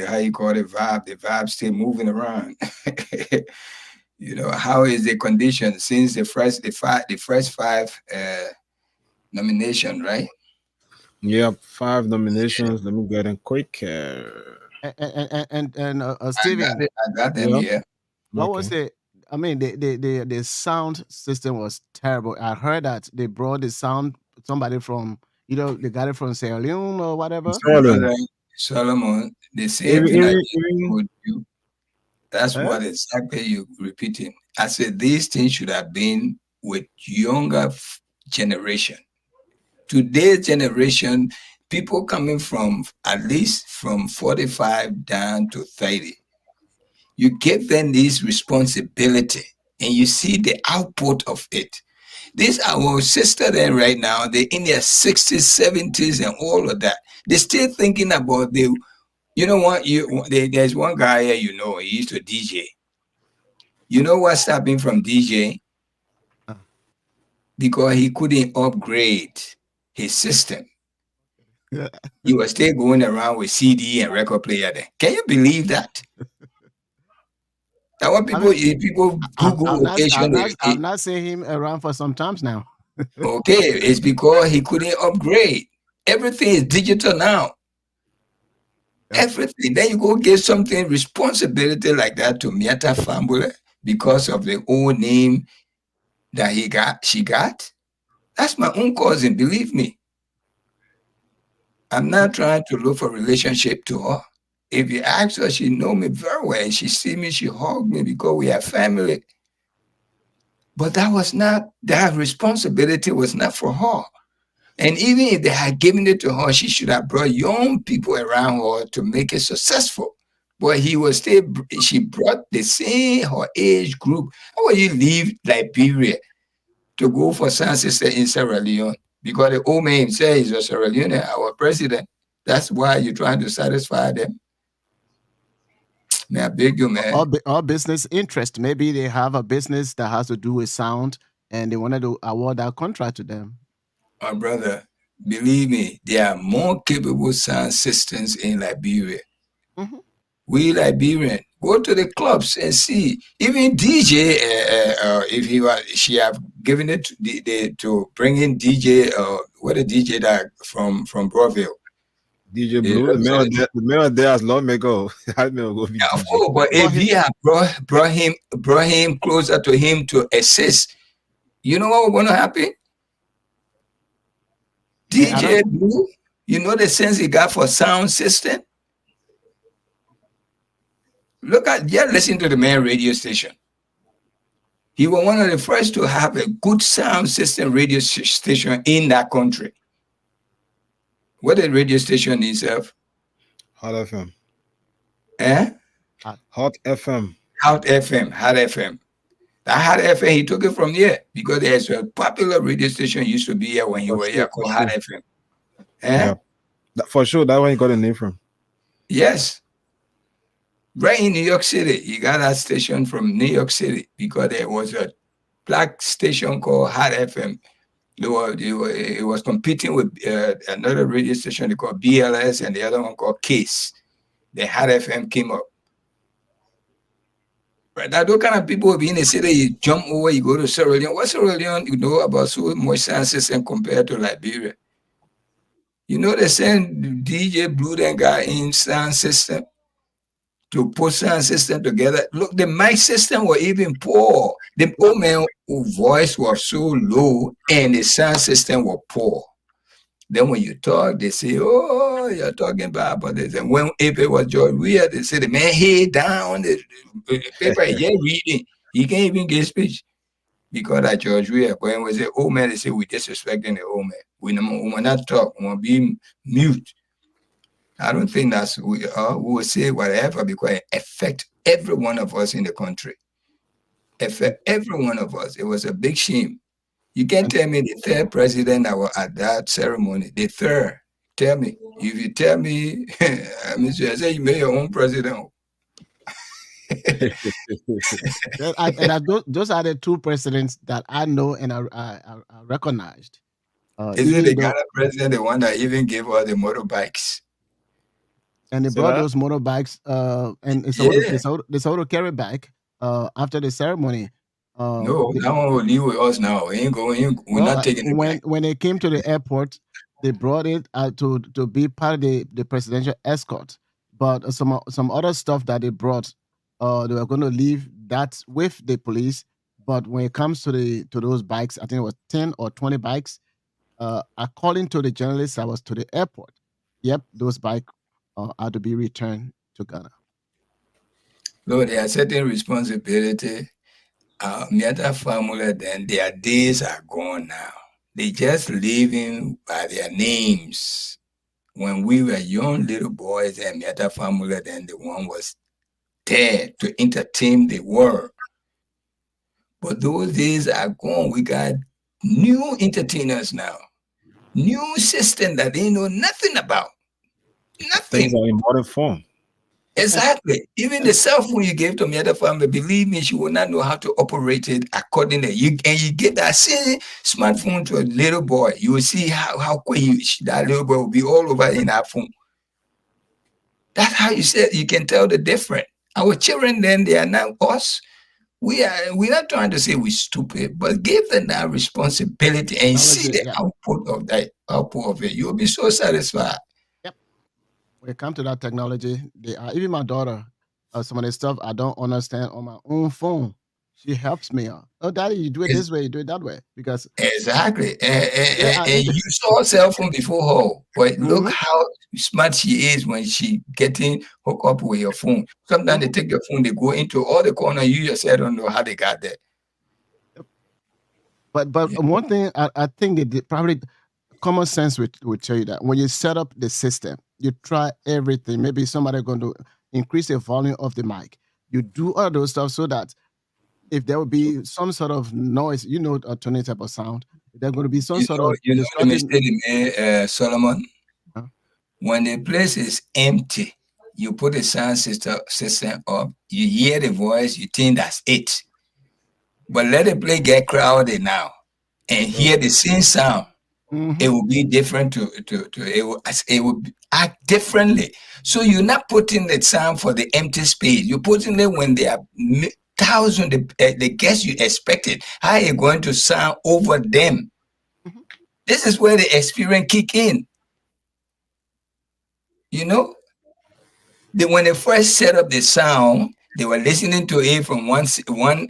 how you call it, vibe. The vibe still moving around. How is the condition since the first five nomination, right? Yeah, 5 nominations. Let me get in quick. And Steven, I got them here. What was the? I mean, the sound system was terrible. I heard that they brought the sound, somebody from, they got it from Sierra Leone or whatever. Solomon, the same thing I would do. That's what exactly you're repeating. I said these things should have been with younger generation. Today's generation, people coming from at least from 45 down to 30. You give them this responsibility and you see the output of it. This our sister there right now, they're in their 60s, 70s, and all of that. They're still thinking about there's one guy here, he used to DJ. You know what's happening from DJ? Because he couldn't upgrade his system. He was still going around with CD and record player there. Can you believe that? Now, what people Google occasionally. I'm not seeing him around for some times now. Okay, it's because he couldn't upgrade. Everything is digital now. Everything. Then you go give something responsibility like that to Miata Fambule because of the old name that she got. That's my own cousin, believe me. I'm not trying to look for a relationship to her. If you ask her, she know me very well. She see me, she hug me because we are family. But that responsibility was not for her. And even if they had given it to her, she should have brought young people around her to make it successful. But she brought the same her age group. How will you leave Liberia to go for San Sister in Sierra Leone? Because the old man himself is a Sierra Leone, our president. That's why you're trying to satisfy them. May I beg you, man? All business interest. Maybe they have a business that has to do with sound, and they wanted to award that contract to them. My brother, believe me, there are more capable sound systems in Liberia. Mm-hmm. We Liberian go to the clubs and see. Even DJ, she have given it to bring in DJ. What a DJ that from Broadville. DJ Blue, the man there as long ago. But if he had brought him closer to him to assist, you know what was going to happen? DJ Blue, you know the sense he got for sound system? Listen to the man radio station. He was one of the first to have a good sound system radio station in that country. What the radio station itself? Hot FM. Hot FM. Hot FM. That Hot FM, he took it from here because there's a popular radio station used to be here when he was here called Hot FM. Yeah. For sure, that's where he got the name from. Yes. Right in New York City, he got that station from New York City because there was a black station called Hot FM. It was competing with another radio station called BLS and the other one called Case. The Hot FM came up. Right, that those kind of people will be in the city, you jump over, you go to Sierra Leone. What Sierra Leone you know about so much sound system compared to Liberia? You know the same DJ Blue then got in sound system to put sound system together. Look, the mic system was even poor. The old man whose voice was so low and the sound system was poor. Then when you talk, they say, oh, you're talking bad about this. And if it was George Weah, they say the man head down, the paper here reading. He can't even get speech. Because that George Weah, when we say old man, they say we disrespecting the old man. We not talk, we want to be mute. I don't think that's we will say whatever because it affect every one of us in the country. Affect every one of us. It was a big shame. You can't tell me the third president that was at that ceremony. The third. Tell me. If you tell me, I say you made your own president. Those are the two presidents that I know and I recognized. Is it the Ghana president, the one that even gave us the motorbikes? And they brought those motorbikes, and they supposed to carry back after the ceremony. No, that one will leave with us now. We ain't going. We're not taking it back. When they came to the airport, they brought it to be part of the presidential escort. But some other stuff that they brought, they were going to leave that with the police. But when it comes to those bikes, I think it was 10 or 20 bikes. According to the journalists, I was to the airport. Yep, those bikes are to be returned to Ghana. No, there are certain responsibility. Miata family, then their days are gone now. They just living by their names. When we were young little boys, and Miata family, then the one was there to entertain the world. But those days are gone. We got new entertainers now. New system that they know nothing about. Nothing. Things are in modern form. Exactly. Even the cell phone you gave to me other family, believe me, she will not know how to operate it accordingly. You get that same smartphone to a little boy, you will see how quick that little boy will be all over in that phone. That's how you can tell the difference. Our children then, they are now us. We're not trying to say we're stupid, but give them that responsibility and see the output of it. You'll be so satisfied. When it comes to that technology, even my daughter, some of the stuff I don't understand on my own phone, she helps me out. Oh, Daddy, you do it this way, you do it that way. Because exactly. And you saw a cell phone before her, but look how smart she is when she getting hooked up with your phone. Sometimes they take your phone, they go into all the corner. You yourself don't know how they got there. But one thing I think they probably common sense would tell you that when you set up the system, you try everything. Maybe somebody going to increase the volume of the mic. You do all those stuff so that if there will be some sort of noise, a tuning type of sound, there's going to be some sort of... You know the mistake, Solomon? Huh? When the place is empty, you put the sound system up, you hear the voice, you think that's it. But let the place get crowded now and hear the same sound. It will be different it will act differently. So you're not putting the sound for the empty space. You're putting it when there are thousands, the guests you expected. How are you going to sound over them? This is where the experience kick in. When they first set up the sound, They were listening to it from one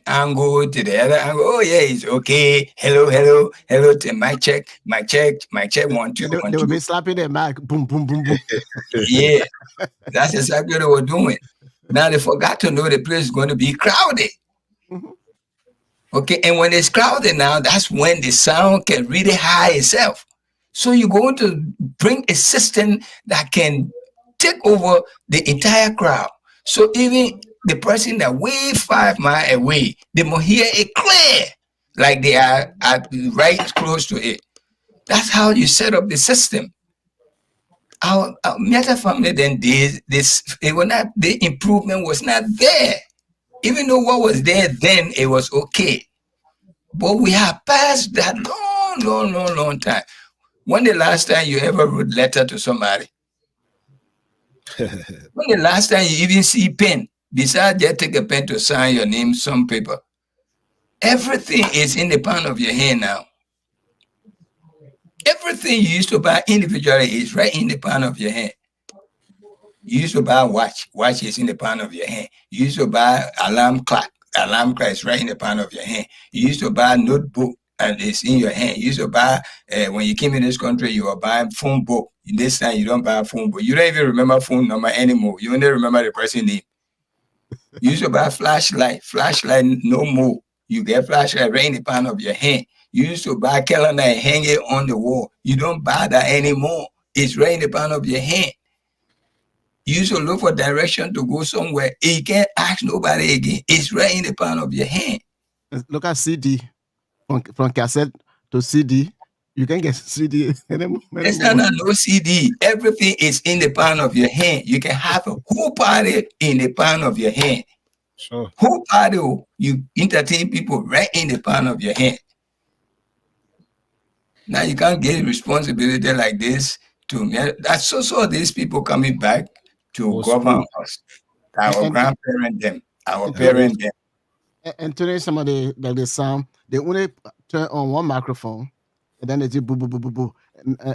angle to the other angle. Oh yeah, it's okay. Hello, hello, hello. Mic check, mic check, mic check. 1 2 1 They will 2. be slapping their mic. Boom, boom, boom, boom. Yeah, that's exactly what they were doing. Now they forgot to know the place is going to be crowded. Mhm. Okay, and when it's crowded now, that's when the sound can really hide itself. So you're going to bring a system that can take over the entire crowd. So even the person that way 5 miles away, they will hear it clear, like they are right close to it. That's how you set up the system. Our Meta family then did this. It was not, the improvement was not there. Even though what was there then, it was okay. But we have passed that long time. When the last time you ever wrote letter to somebody? When the last time you even see pen? Besides just take a pen to sign your name, some paper. Everything is in the palm of your hand now. Everything you used to buy individually is right in the palm of your hand. You used to buy a watch. Watch is in the palm of your hand. You used to buy alarm clock. Alarm clock is right in the palm of your hand. You used to buy a notebook and it's in your hand. You used to buy, when you came in this country, you were buying phone book. This time you don't buy a phone book. You don't even remember phone number anymore. You only remember the person name. You used to buy flashlight. Flashlight no more. You get flashlight right in the palm of your hand. You used to buy calendar and hang it on the wall. You don't buy that anymore. It's right in the palm of your hand. You used to look for direction to go somewhere. You can't ask nobody again. It's right in the palm of your hand. Look at CD. From cassette to CD. You can get CD anymore. It's not no CD. Everything is in the palm of your hand. You can have a whole party in the palm of your hand. Sure. Whole party, you entertain people right in the palm of your hand. Now you can't get responsibility like this to me. That's so these people coming back to Oh, govern us. Our And- grandparents them, our parents them. And today, some of the sound, they only turn on one microphone, and then they do boo boo boo boo boo,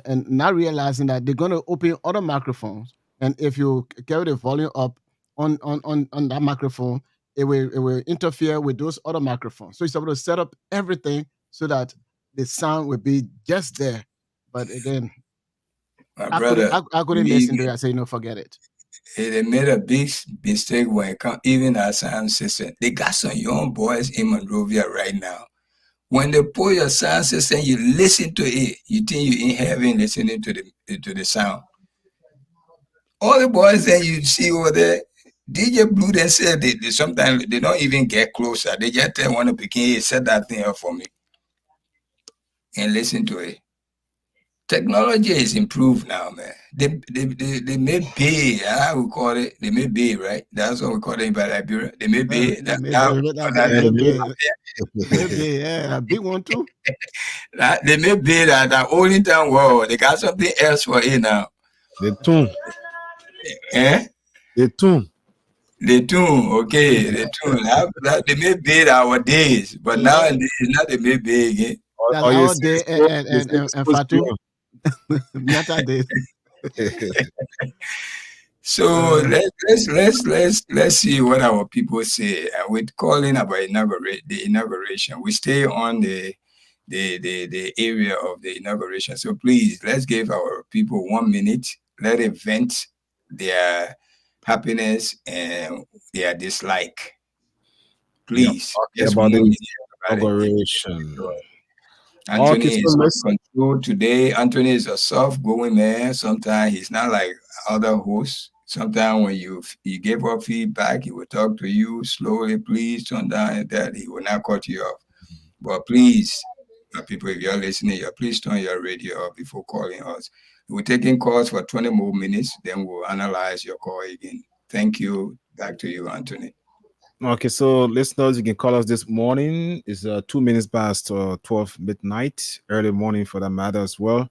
and not realizing that they're going to open other microphones, and if you carry the volume up on that microphone, it will interfere with those other microphones. So you're supposed to set up everything so that the sound will be just there. But again, My brother, I couldn't listen to it. I say, no, forget it. they made a big mistake when it comes even our sound system. They got some young boys in Monrovia right now. When they pull your sound system, you listen to it. You think you're in heaven listening to the sound. All the boys that you see over there, DJ Blue then said they sometimes they don't even get closer. They just tell one of the kids, set that thing up for me and listen to it. Technology is improved now, man. They made Bay, I would call it. They made Bay, right? That's what we call it by Liberia. They made Bay. Maybe, yeah, a big one too. They made Bay that only time world. They got something else for it now. The tune. Eh? The tune. The tune, okay, the tune. They made Bay nowadays, but nowadays now they made Bay again. All day and Fatu. Not day. So let's see what our people say. We're calling about the inauguration. We stay on the area of the inauguration. So please, let's give our people 1 minute. Let it vent their happiness and their dislike. Please. Talking about the inauguration. Anthony is on control today. Anthony is a soft-going man. Sometimes he's not like other hosts. Sometimes when you give up feedback, he will talk to you slowly. Please turn down that. He will not cut you off. But please, people, if you're listening, please turn your radio off before calling us. We're taking calls for 20 more minutes. Then we'll analyze your call again. Thank you. Back to you, Anthony. Okay, so listeners, you can call us this morning. It's 2 minutes past 12 midnight, early morning for that matter as well.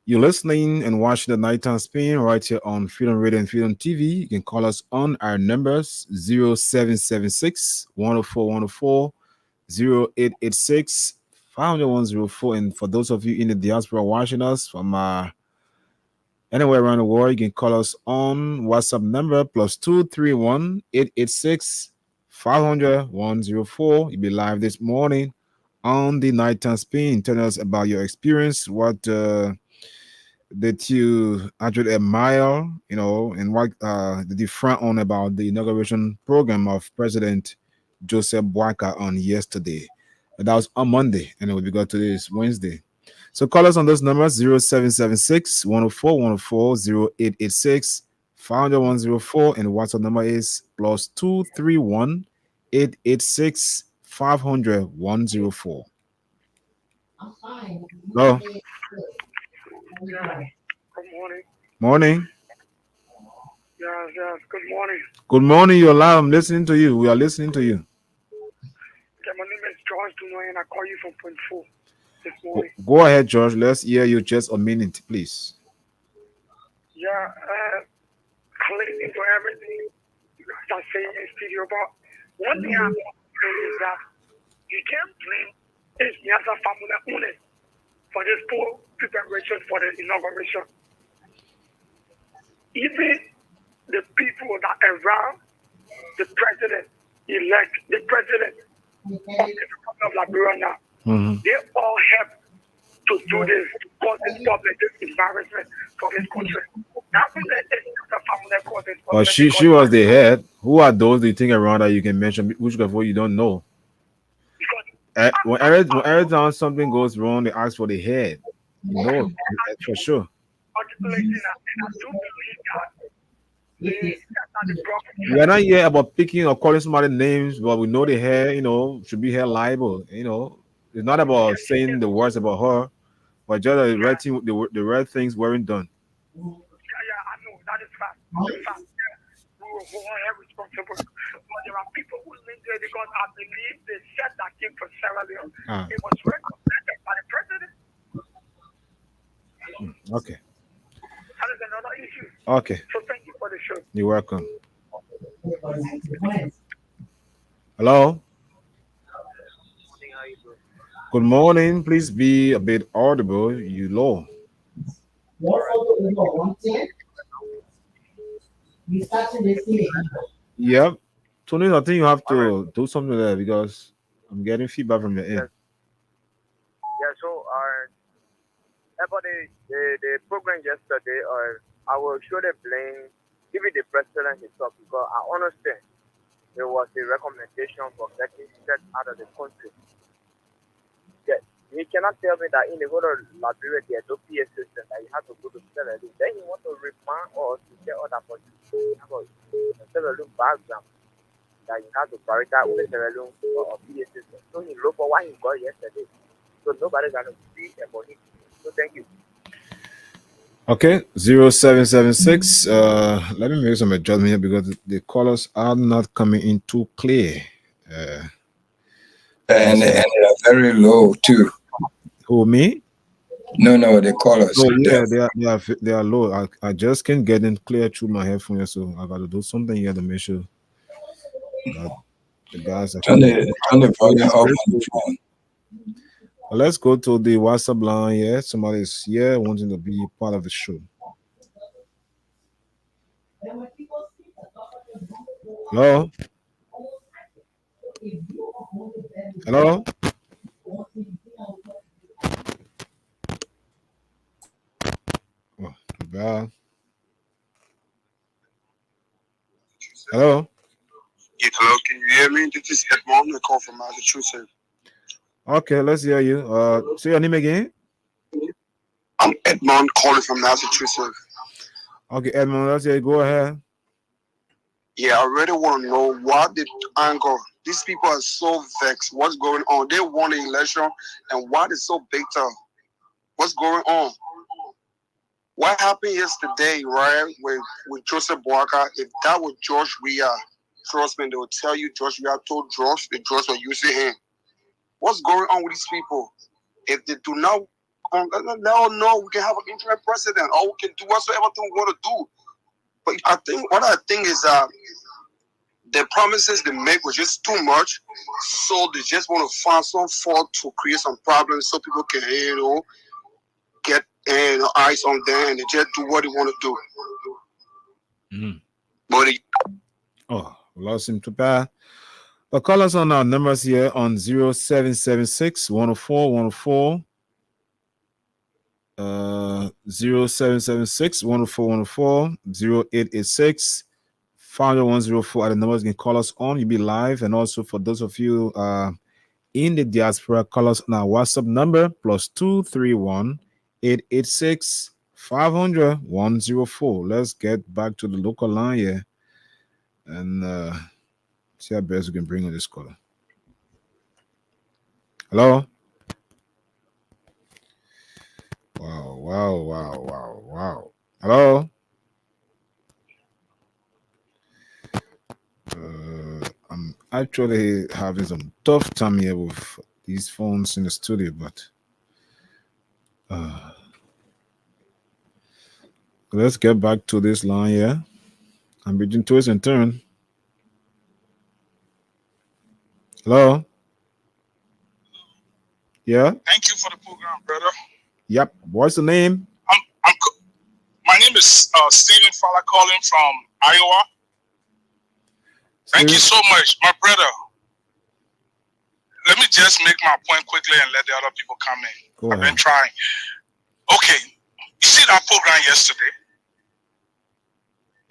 You're listening and watching the Nighttime Spin right here on Freedom Radio and Freedom TV. You can call us on our numbers 0776 104 104, 0886 50104. And for those of you in the diaspora watching us from Anywhere around the world, you can call us on WhatsApp number +231 886 500 104. You'll be live this morning on the Nighttime Spin. Tell us about your experience, what that you actually admire, and what did you front on about the inauguration program of President Joseph Boakai on yesterday. That was on Monday, and we got to this Wednesday. So call us on those numbers 0776 104 104 0886 500 104, and the WhatsApp number is +231 886 500 104. Hello. Yeah. Good morning. Morning. Yes. Good morning. Good morning. You're live. I'm listening to you. We are listening to you. Okay, my name is George Dunoy, and I call you from Point 4 this morning. Go ahead, George. Let's hear you just a minute, please. Yeah, listening to everything you guys are saying in studio, but one thing I'm saying is that you can't blame this Nyasa family only for this poor preparation for the inauguration. Even the people that around the president elect, the president of the Republic of Liberia now, they all help to do this, to cause this problem, this embarrassment for this country. That's what the family causes this problem. She was the head. Who are those do you think around that you can mention? Which of what you don't know? When every time something goes wrong, they ask for the head. You know, for sure. We are not here about picking or calling somebody names, but we know the hair, should be held liable. It's not about saying the words about her, but just the right thing, the right things weren't done. Yeah, I know that is fact. The fact, we were responsible, but there are people who live there because I believe they said that came from Sierra Leone. It was recommended by the president. Okay. That is another issue. Okay. So thank you for the show. You're welcome. Hello. Good morning. Please be a bit audible. You low. Yep. Tony, I think you have to do something there because I'm getting feedback from your end. Yeah, so about the program yesterday, I will surely blame even the president himself because I understand there was a recommendation for getting set out of the country. Yeah, he cannot tell me that in the whole of Liberia there's no PA system that you have to go to Sierra Leone. Then he want to remind us to get other countries about the Sierra Leone background that you have to prioritize with the Sierra Leone or PA system. So he looked for what he got yesterday. So nobody's gonna speak about it. So thank you. Okay, 0776. Let me make some adjustment here because the callers are not coming in too clear. And they are very low too. Who, me? No, the callers. Oh yeah, they are low. I just can't get them clear through my headphones, so I got to do something here to make sure that the guys are. Turn the volume up on the phone. Let's go to the WhatsApp line here. Somebody is here wanting to be part of the show. Hello? Hello? Oh, bad. Hello? Yeah, hello, can you hear me? This is Edmond. I call from Massachusetts. Okay, let's hear you. Say your name again. I'm Edmond calling from Massachusetts. Okay, Edmond, let's hear you. Go ahead. Yeah, I really want to know what the angle. These people are so vexed. What's going on? They won the election, and what is so bitter? What's going on? What happened yesterday, right, with Joseph Boakai? If that was George Weah, trust me, they will tell you George Weah told George, the George were using him. What's going on with these people? If they do not, let us know we can have an interim president, or we can do whatsoever we want to do. But what I think is that the promises they make was just too much, so they just want to find some fault to create some problems so people can, get and eyes on them, and they just do what they want to do. Mhm. But it, Oh, lost him too bad. But call us on our numbers here on 0776 104 104. 0776 104 104 0886 50104 are the numbers you can call us on. You'll be live. And also for those of you in the diaspora, call us on our WhatsApp number +231 886 500 104. Let's get back to the local line here and see how best we can bring on this caller. Hello. Wow. Hello. I'm actually having some tough time here with these phones in the studio, but let's get back to this line here. I'm between twists and turn. Hello. Yeah. Thank you for the program, brother. Yep. What's the name? My name is Stephen Fowler calling from Iowa. Thank you so much, my brother. Let me just make my point quickly and let the other people come in. I've been trying. Okay, you see that program yesterday?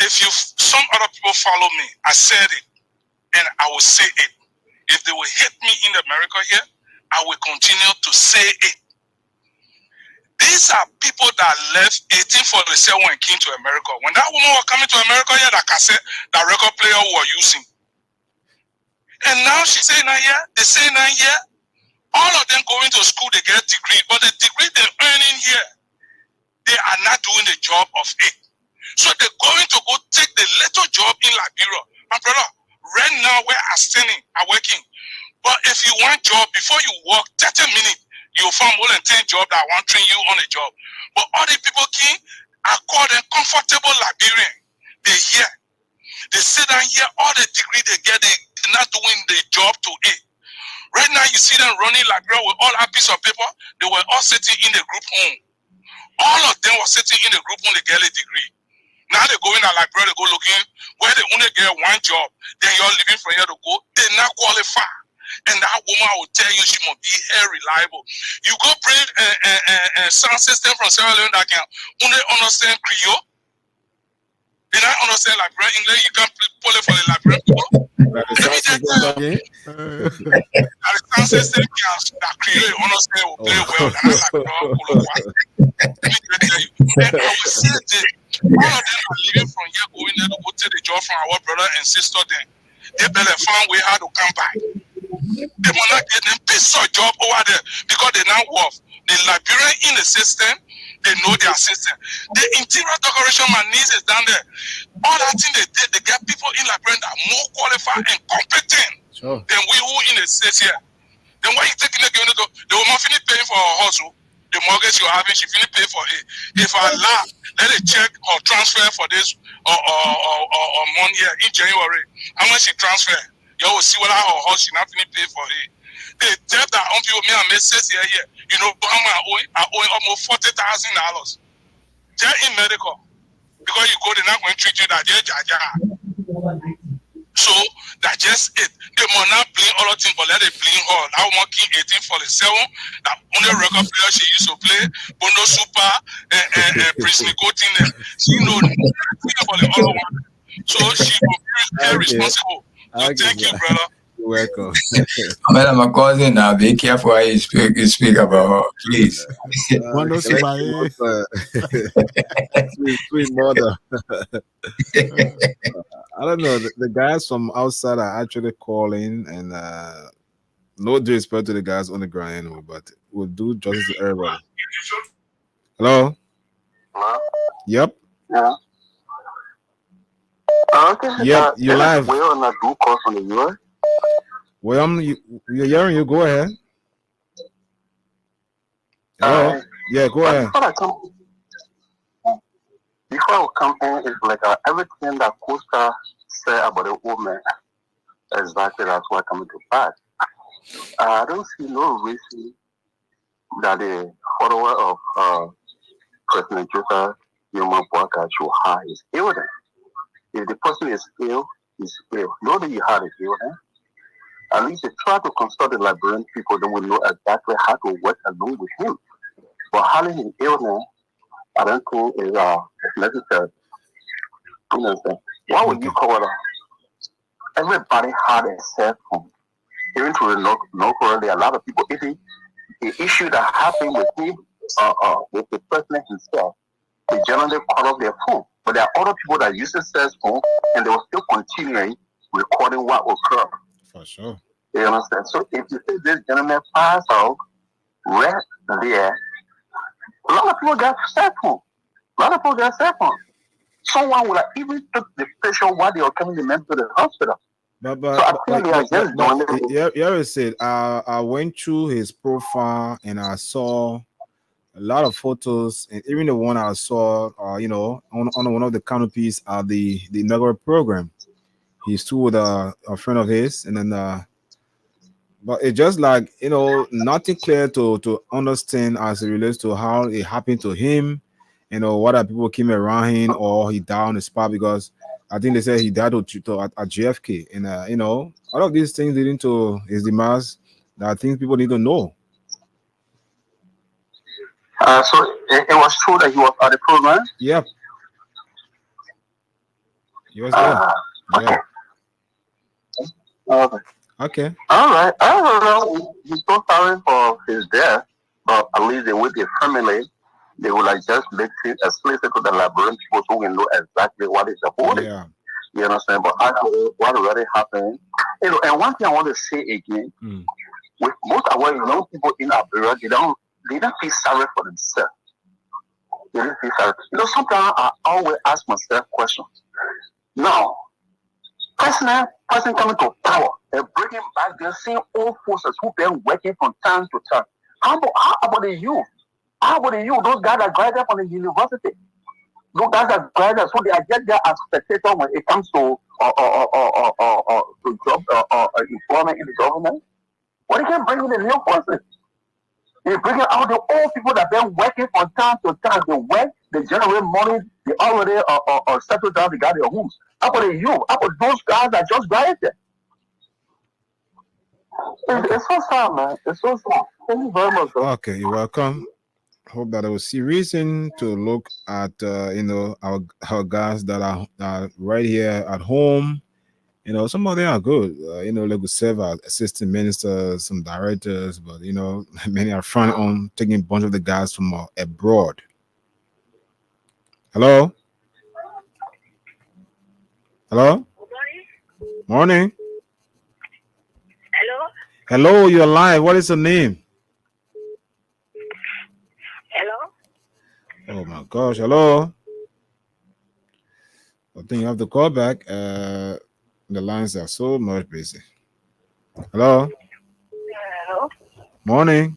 If some other people follow me, I said it, and I will say it. If they will hit me in America here, I will continue to say it. These are people that left 1847 and came to America. When that woman was coming to America here, that cassette, that record player we were using. And now she's saying that here, they say that here, all of them going to school, they get a degree, but the degree they're earning here, they are not doing the job of it. So they're going to go take the little job in Liberia. My brother, right now where I'm standing, I'm working. But if you want job, before you work 30 minutes, you'll find more than 10 jobs that want to train you on a job. But all the people I call them comfortable Liberian. They here. They sit down here, all the degree they get, they're not doing the job to it. Right now, you see them running Liberia with all that piece of paper. They were all sitting in the group home. All of them were sitting in the group home, they get a degree. Now they go in a Liberia, they go looking where they only get one job. Then you're leaving from here to go. They're not qualified. And that woman will tell you she must be here reliable. You go bring a sound system from Sierra Leone that can only understand Creole. They don't understand Liberian English. You can't pull it for the Liberian people. Let me just tell you. The sound system that Creole understand will play well. And let me just tell you. And I will say this. All of them are leaving from here going there to go take the job from our brother and sister then. They better find way how to come back. They will not get them piece of job over there because they now work. The Liberian in the system, they know their system. The interior decoration man needs is down there. All that thing they did, they get people in Liberia that are more qualified and competent than we who in the states here. Then why you taking the game? They will not finish paying for her hustle. The mortgage you're having, she finish pay for it. If I laugh, let it check or transfer for this or money here in January. How much she transfer? You will see whether her house she not finish pay for it. The debt that on people me and me says here. You know how much I owe almost $40,000. Just in medical. Because you go, they're not going to treat you that So that's just it. They must not blame all the things, but let it blame her. That woman came 1847. That only record player she used to play, Bono Super and Prince Nicotine. She knows nothing about the other one. So she will be very responsible. So thank you, brother. You're welcome. Madam, my cousin, now be careful how you speak about her, please. Bono Super, sweet mother. I don't know. The guys from outside are actually calling, and no disrespect to the guys on the ground anyway, but we'll do justice to everybody. Hello? Hello? Yep. Yeah. Okay. Yep, you're live. We're on a do course on the US. Well, you're hearing you. Go ahead. Hello? Yeah, go ahead. Before I come in, it's like everything that Costa said about the woman, exactly that's what coming to pass. I don't see no reason that the follower of President Joseph Yoma Boakai should hide his illness. If the person is ill, he's ill. Know that you had his illness. At least you try to consult the Liberian people that will know exactly how to work along with him. But having an illness, I don't think is necessary. You know what I'm saying? Why would you cover that? Everybody had a cell phone. Even to the North Korea, there are a lot of people. The issue that happened with him, with the president himself, they generally cut off their phone. But there are other people that use the cell phone and they were still continuing recording what occurred. For sure. You understand? So if you say this gentleman pass out, rest there, a lot of people got cell phone. A lot of people got cell phone. Someone would have even took the picture while they were coming to the hospital. But yeah, said I went through his profile and I saw a lot of photos, and even the one I saw, on one of the canopies at the inaugural program. He stood with a friend of his, and then but it's just like, nothing clear to understand as it relates to how it happened to him, whether people came around him or he died on the spot, because I think they said he died at JFK, and all of these things leading to his demise, that I think people need to know. So it was true that he was at the program? Yep. He was there. Okay. Yeah. Okay. All right. I don't know. He's so sorry for his death, but at least they with the family, they will just make it explicit to the Liberian people so we know exactly what is the whole. Yeah. You understand? But I know what already happened. And one thing I want to say again, with most of our young people in Liberia, they don't feel sorry for themselves. They don't feel sorry. Sometimes I always ask myself questions. Now, person coming to power and bringing back the same old forces who've been working from time to time. How about the youth? How about the youth? Those guys that graduated from the university. Those guys that graduated, so they are just there as spectators when it comes to job employment in the government. What you can bring in the new forces? They bring out the old people that have been working from time to time. They work, they generate money, they already settled down, they got their homes. How about the youth? How about those guys that just graduated? It's so sad, man. It's so sad. Thank you very much, sir. Okay, you're welcome. Hope that I will see reason to look at our guys that are right here at home. Some of them are good. They could serve as assistant ministers, some directors, but many are front on taking a bunch of the guys from abroad. Hello. Hello. Morning. Hello. Hello, you're live. What is your name? Hello. Oh my gosh. Hello. I think you have to call back. The lines are so much busy. Hello. Hello. Morning.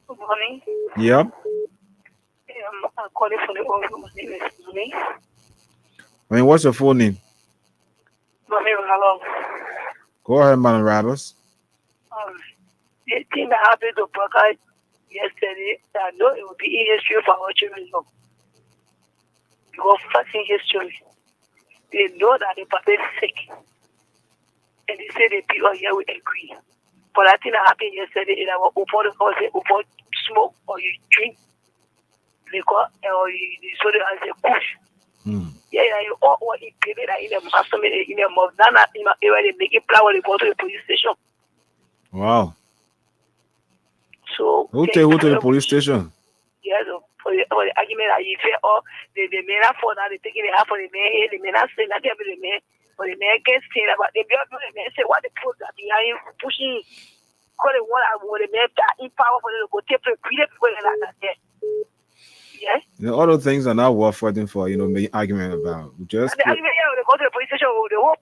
Good morning. Yep. I'm calling from the office. My name is Mami. What's your full name? Mami, hello. Go ahead, Madam Rabbits. The thing that happened to Baka yesterday, I know it will be in history for our children. Because first in history, they know that the papa is sick. And they say the people here will agree. But I think that happened yesterday in our open smoke or you drink liquor or you soda as a push. Yeah, you all in the customer in the mouth. Now, they make it plan when they go to the police station. Wow. So who take who to the police station? Yes, for the argument that you feel, or the men are for now, they're taking the half of the men, the men are saying that they're the men, or the men get saying about the men say what the people that behind pushing, call it one, the men that in power for them to go take people like that. Yes. All those things are not worth fighting for, make argument about. Just the argument, they go to the police station, they hope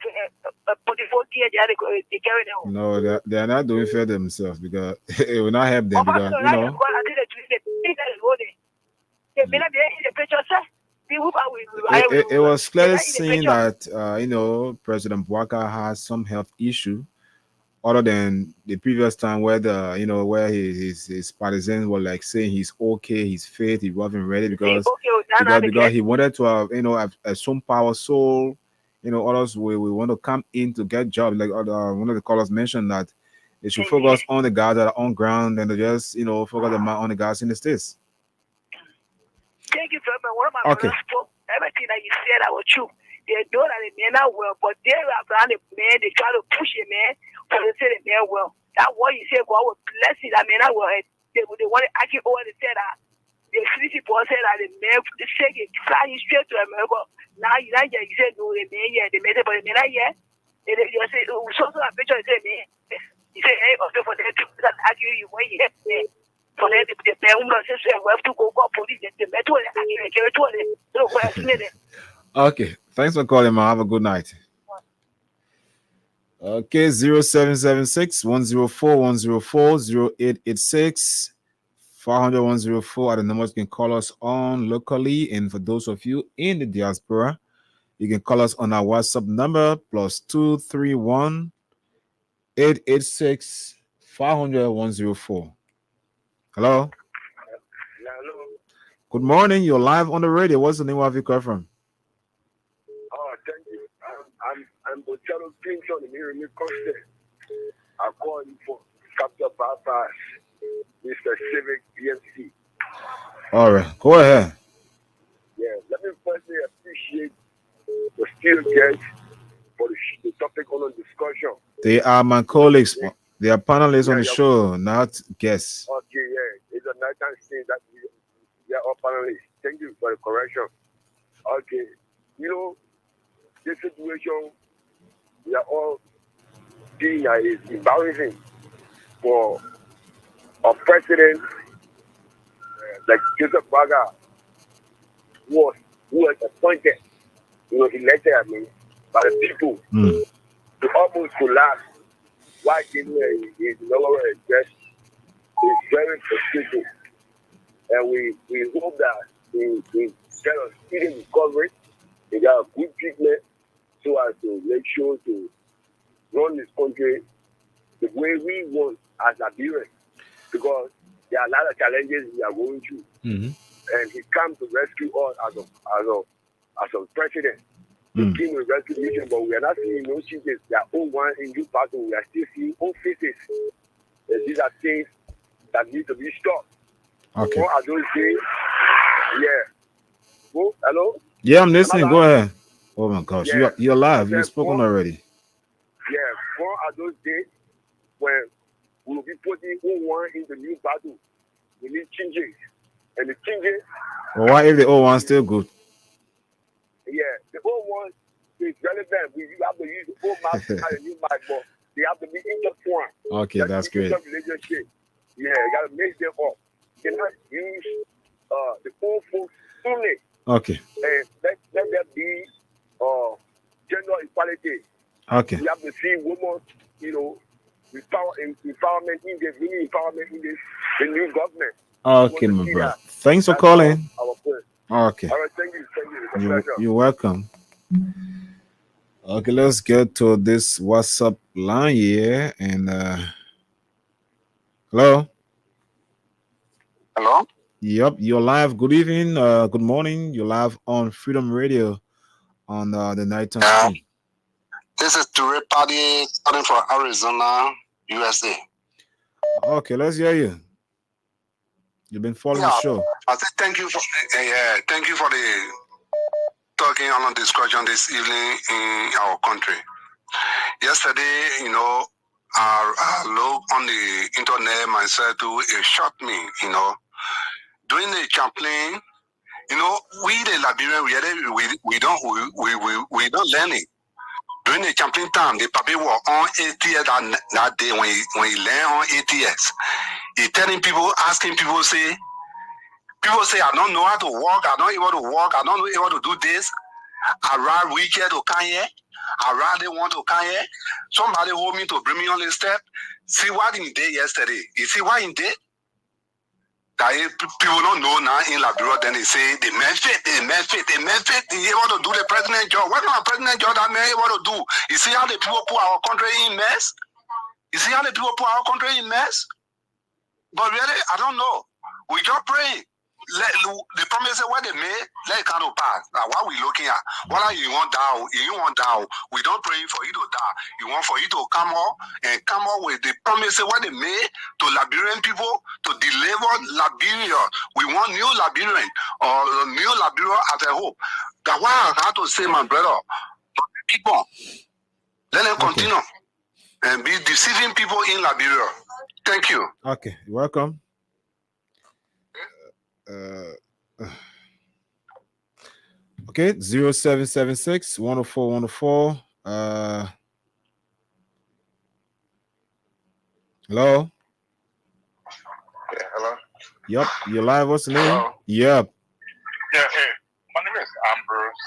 they carry them. No, they are not doing fair themselves because it will not help them because it was clearly seen that President Bouaka has some health issue, other than the previous time where where his partisans were like saying he's okay, he's fit, he wasn't ready because he wanted to have have some power soul. Others we want to come in to get jobs. Like one of the callers mentioned that they should focus on the guys that are on ground and to just focus on the guys in the States. Thank you very much. One of my brothers spoke. Everything that you said, I was true. They know that the men are well, but they are around the man. They try to push a man for to say the man well. That's what you said. God will bless it. That man are well. They want to argue over the said that the three people said that the man say it flying straight to America. Now you said no, the man yeah, the man but the man are yeah. You say so a picture say man. You say hey, also for the people that argue you when you hear. For them, the man says we have to go police. The metal Okay, thanks for calling, man. Have a good night. Okay, 0776 104 104 0886 500 104 are the numbers you can call us on locally. And for those of you in the diaspora, you can call us on our WhatsApp number +231 886 500 104. Hello. Hello. Good morning. You're live on the radio. What's the name of your call from? Oh, thank you. I'm Bocello Clinton here in Costa. I'm calling for Captain Bypass, Mr. Civic BMC. All right, go ahead. Yeah, let me firstly appreciate the still guests for the topic on the discussion. They are my colleagues. They are panelists on the show, not guests. Okay, yeah. It's a nighttime thing that we are all panelists. Thank you for the correction. Okay. This situation we are all seeing is embarrassing for a president like Joseph Baga, who was appointed, elected, by the people to almost collapse. Why giving his lower address is very frustrating, and we hope that he get a speedy recovery, he got a good treatment, so as to make sure to run this country the way we want as Liberians, because there are a lot of challenges we are going through, and he comes to rescue us as a president. He came with rescue mission, but we are not seeing no changes. There are all one in new battle. We are still seeing old faces. And these are things that need to be stopped. Okay. What are those days? Yeah. Oh, hello? Yeah, I'm listening. Go ahead. Oh my gosh, Yeah. you're live. You've spoken already. Yeah. What are those days when we will be putting all one in the new battle? We need changes. And the changes. Well, why if the old one's still good? Yeah, the old one is relevant. We have to use the old mask and the new mask, but they have to be intertwined. Okay, that's great. Relationship. Yeah, you got to mix them up. You cannot use the old folks only. Okay. And let there be gender equality. Okay. You have to see women, empowerment in this, women empowerment in this, the new government. Okay, my brother. Thanks for calling. Our point. Okay. All right, thank you. It's a pleasure. You're welcome. Okay, let's get to this WhatsApp line here. And hello. Hello? Yep, you're live. Good evening. Good morning. You're live on Freedom Radio on the nighttime. This is Ture Paddy calling from Arizona, USA. Okay, let's hear you. You've been following the show. I say thank you for the talking on the discussion this evening in our country. Yesterday, I looked on the internet myself too. It shocked me, During the campaign, we the Liberian we don't learn it. During the campaign time, the paper were on ATS that day when he learned on ATS. He telling people, asking people say, I don't know how to walk, I don't know able to walk, I don't know able to do this. I rather wicked to come here. I rather want to come here. Somebody hold me to bring me on the step. See what he did yesterday. You see what he did? That people don't know now in Liberia, then they say the man fit. He able to do the president job. What kind of president job that man able to do? You see how the people put our country in mess? You see how the people put our country in mess? But really, I don't know. We just praying. The promise what they made, let it come to pass. Now, what we looking at? What are you want down? You want down. We don't pray for you to die. You want for you to come up and come up with the promise what they made to Liberian people to deliver Liberia. We want new Liberian or new Liberia as a hope. That's why I have to say, my brother, people, let them continue and be deceiving people in Liberia. Thank you. Okay, you're welcome. Okay, 0776 104 104. Hello. Yeah, hello. Yep, you're live. What's the name? Hello? Yep. Yeah, hey, my name is Ambrose.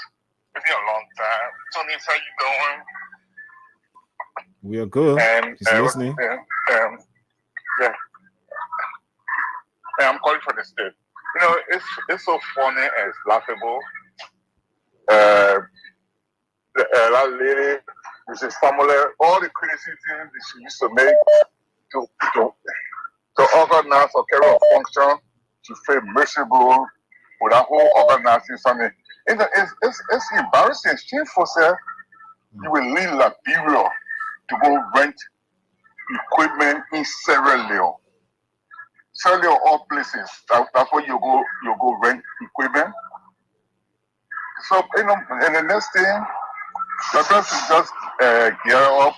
It's been a long time. Tony, how you doing? We are good. Just listening. Yeah. I'm calling for the state. You know, it's so funny and it's laughable. That lady, Mrs. Samuel, all the criticism she used to make to organize or carry a function, she feel miserable with that whole organizing something. It's embarrassing, it's shameful, sir. You will leave Liberia to go rent equipment in Sierra Leone. Sierra Leone, all places. That's where you go rent equipment. So, you know, and the next thing, the person just gear up.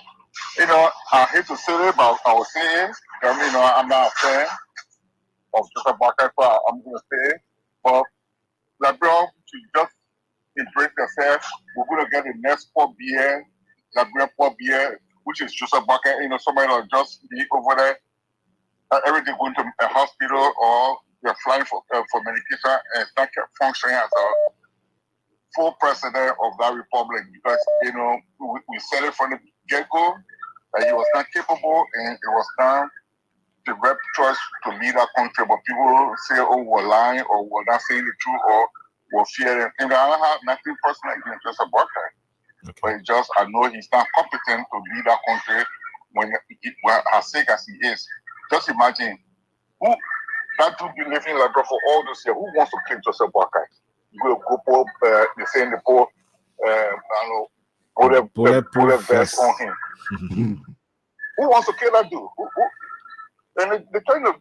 You know, I hate to say it, but I will say it. I mean, you know, I'm not a fan of Joseph Boakai, so I'm going to say it. But Liberia should just embrace themselves. We're going to get the next Port Biere, Liberia Port Biere, which is Joseph Boakai. You know, somebody will just be over there. Everything going to a hospital or they're flying for medication and it's not functioning as a full president of that republic because, you know, we said it from the get-go that he was not capable and it was not the right choice to lead our country. But people say, oh, we're lying or we're not saying the truth or we're fearing. And I don't have nothing personal against Joseph Boakai. But it's just, I know he's not competent to lead our country when as sick as he is. Just imagine who that would be living in Liberia for all those years. Who wants to kill Joseph Boakai? You go poor, they say in the poor, I don't know, bullet vest on him. Who wants to kill that dude? And they're trying to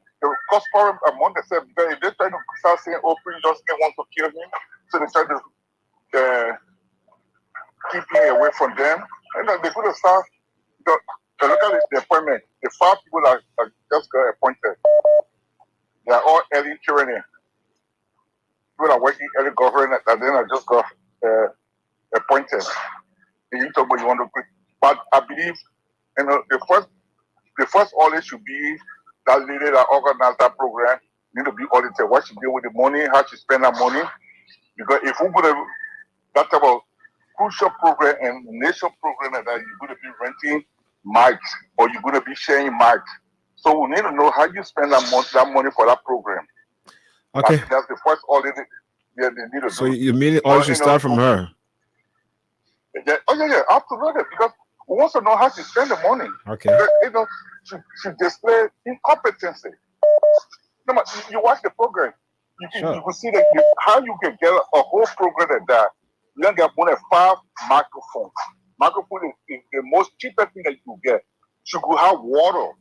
cause problem among themselves. They're trying to start saying, oh, Prince just wants to kill him. So they try to keep him away from them. And then they're going to start. So look at the appointment. The 5 people that just got appointed, they are all early training. People are working early government and then I just got appointed. And you talk about you want to quit. But I believe, you know, the first audit should be that lady that organized that program need to be audited. What she did with the money, how she spend that money. Because if we're going to that type of crucial program and nation program that you're going to be renting mics or you're going to be sharing mics. So we need to know how you spend that money for that program. Okay. That's the first audit they need to do. So you mean all should start from her? Yeah, absolutely. Because we want to know how to spend the money. Okay. Because, you know, she display incompetency. No, you watch the program, you can see that how you can get a whole program like that. You don't get more than 5 microphones. Microphone is the most cheapest thing that you get. You could have water,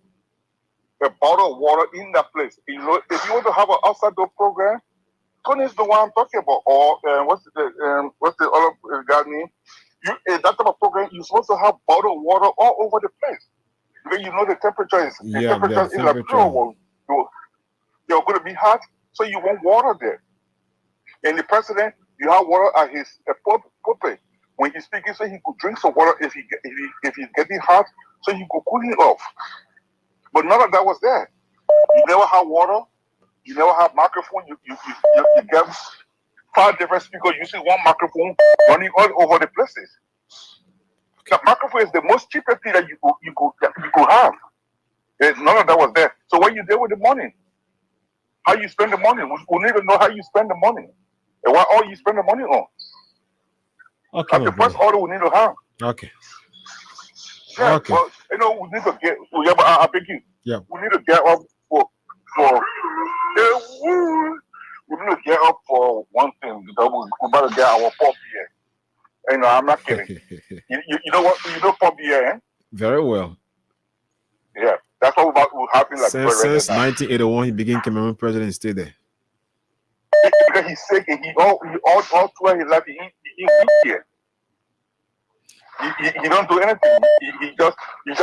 a bottle of water in that place. You know, if you want to have an outside door program, Tony is the one I'm talking about. Or what's the other guy name? That type of program, you're supposed to have bottled water all over the place. Because you know the temperature is in the pool. You're going to be hot, so you want water there. And the president, you have water at his pulpit. When he's speaking, so he could drink some water if he's getting hot, so he could cool it off. But none of that was there. You never have water. You never have microphone. You get 5 different speakers using one microphone running all over the places. The microphone is the most cheapest thing that you could have. None of that was there. So what you did with the money? How you spend the money? We need to know how you spend the money and what all you spend the money on. Okay. That's the first order we need to have. Okay. Yeah, Okay. well, you know, we need to get. Yeah, but I beg you. Yeah. We need to get up for. We need to get up for one thing because we're about to get our pop here. You know, I'm not kidding. You know what? You know pop here, eh? Very well. Yeah, that's what we're having like Since right now. 1981, he became Cameroon president and stayed there. Because he's sick and he all throughout his life he weak here. He don't do anything. He just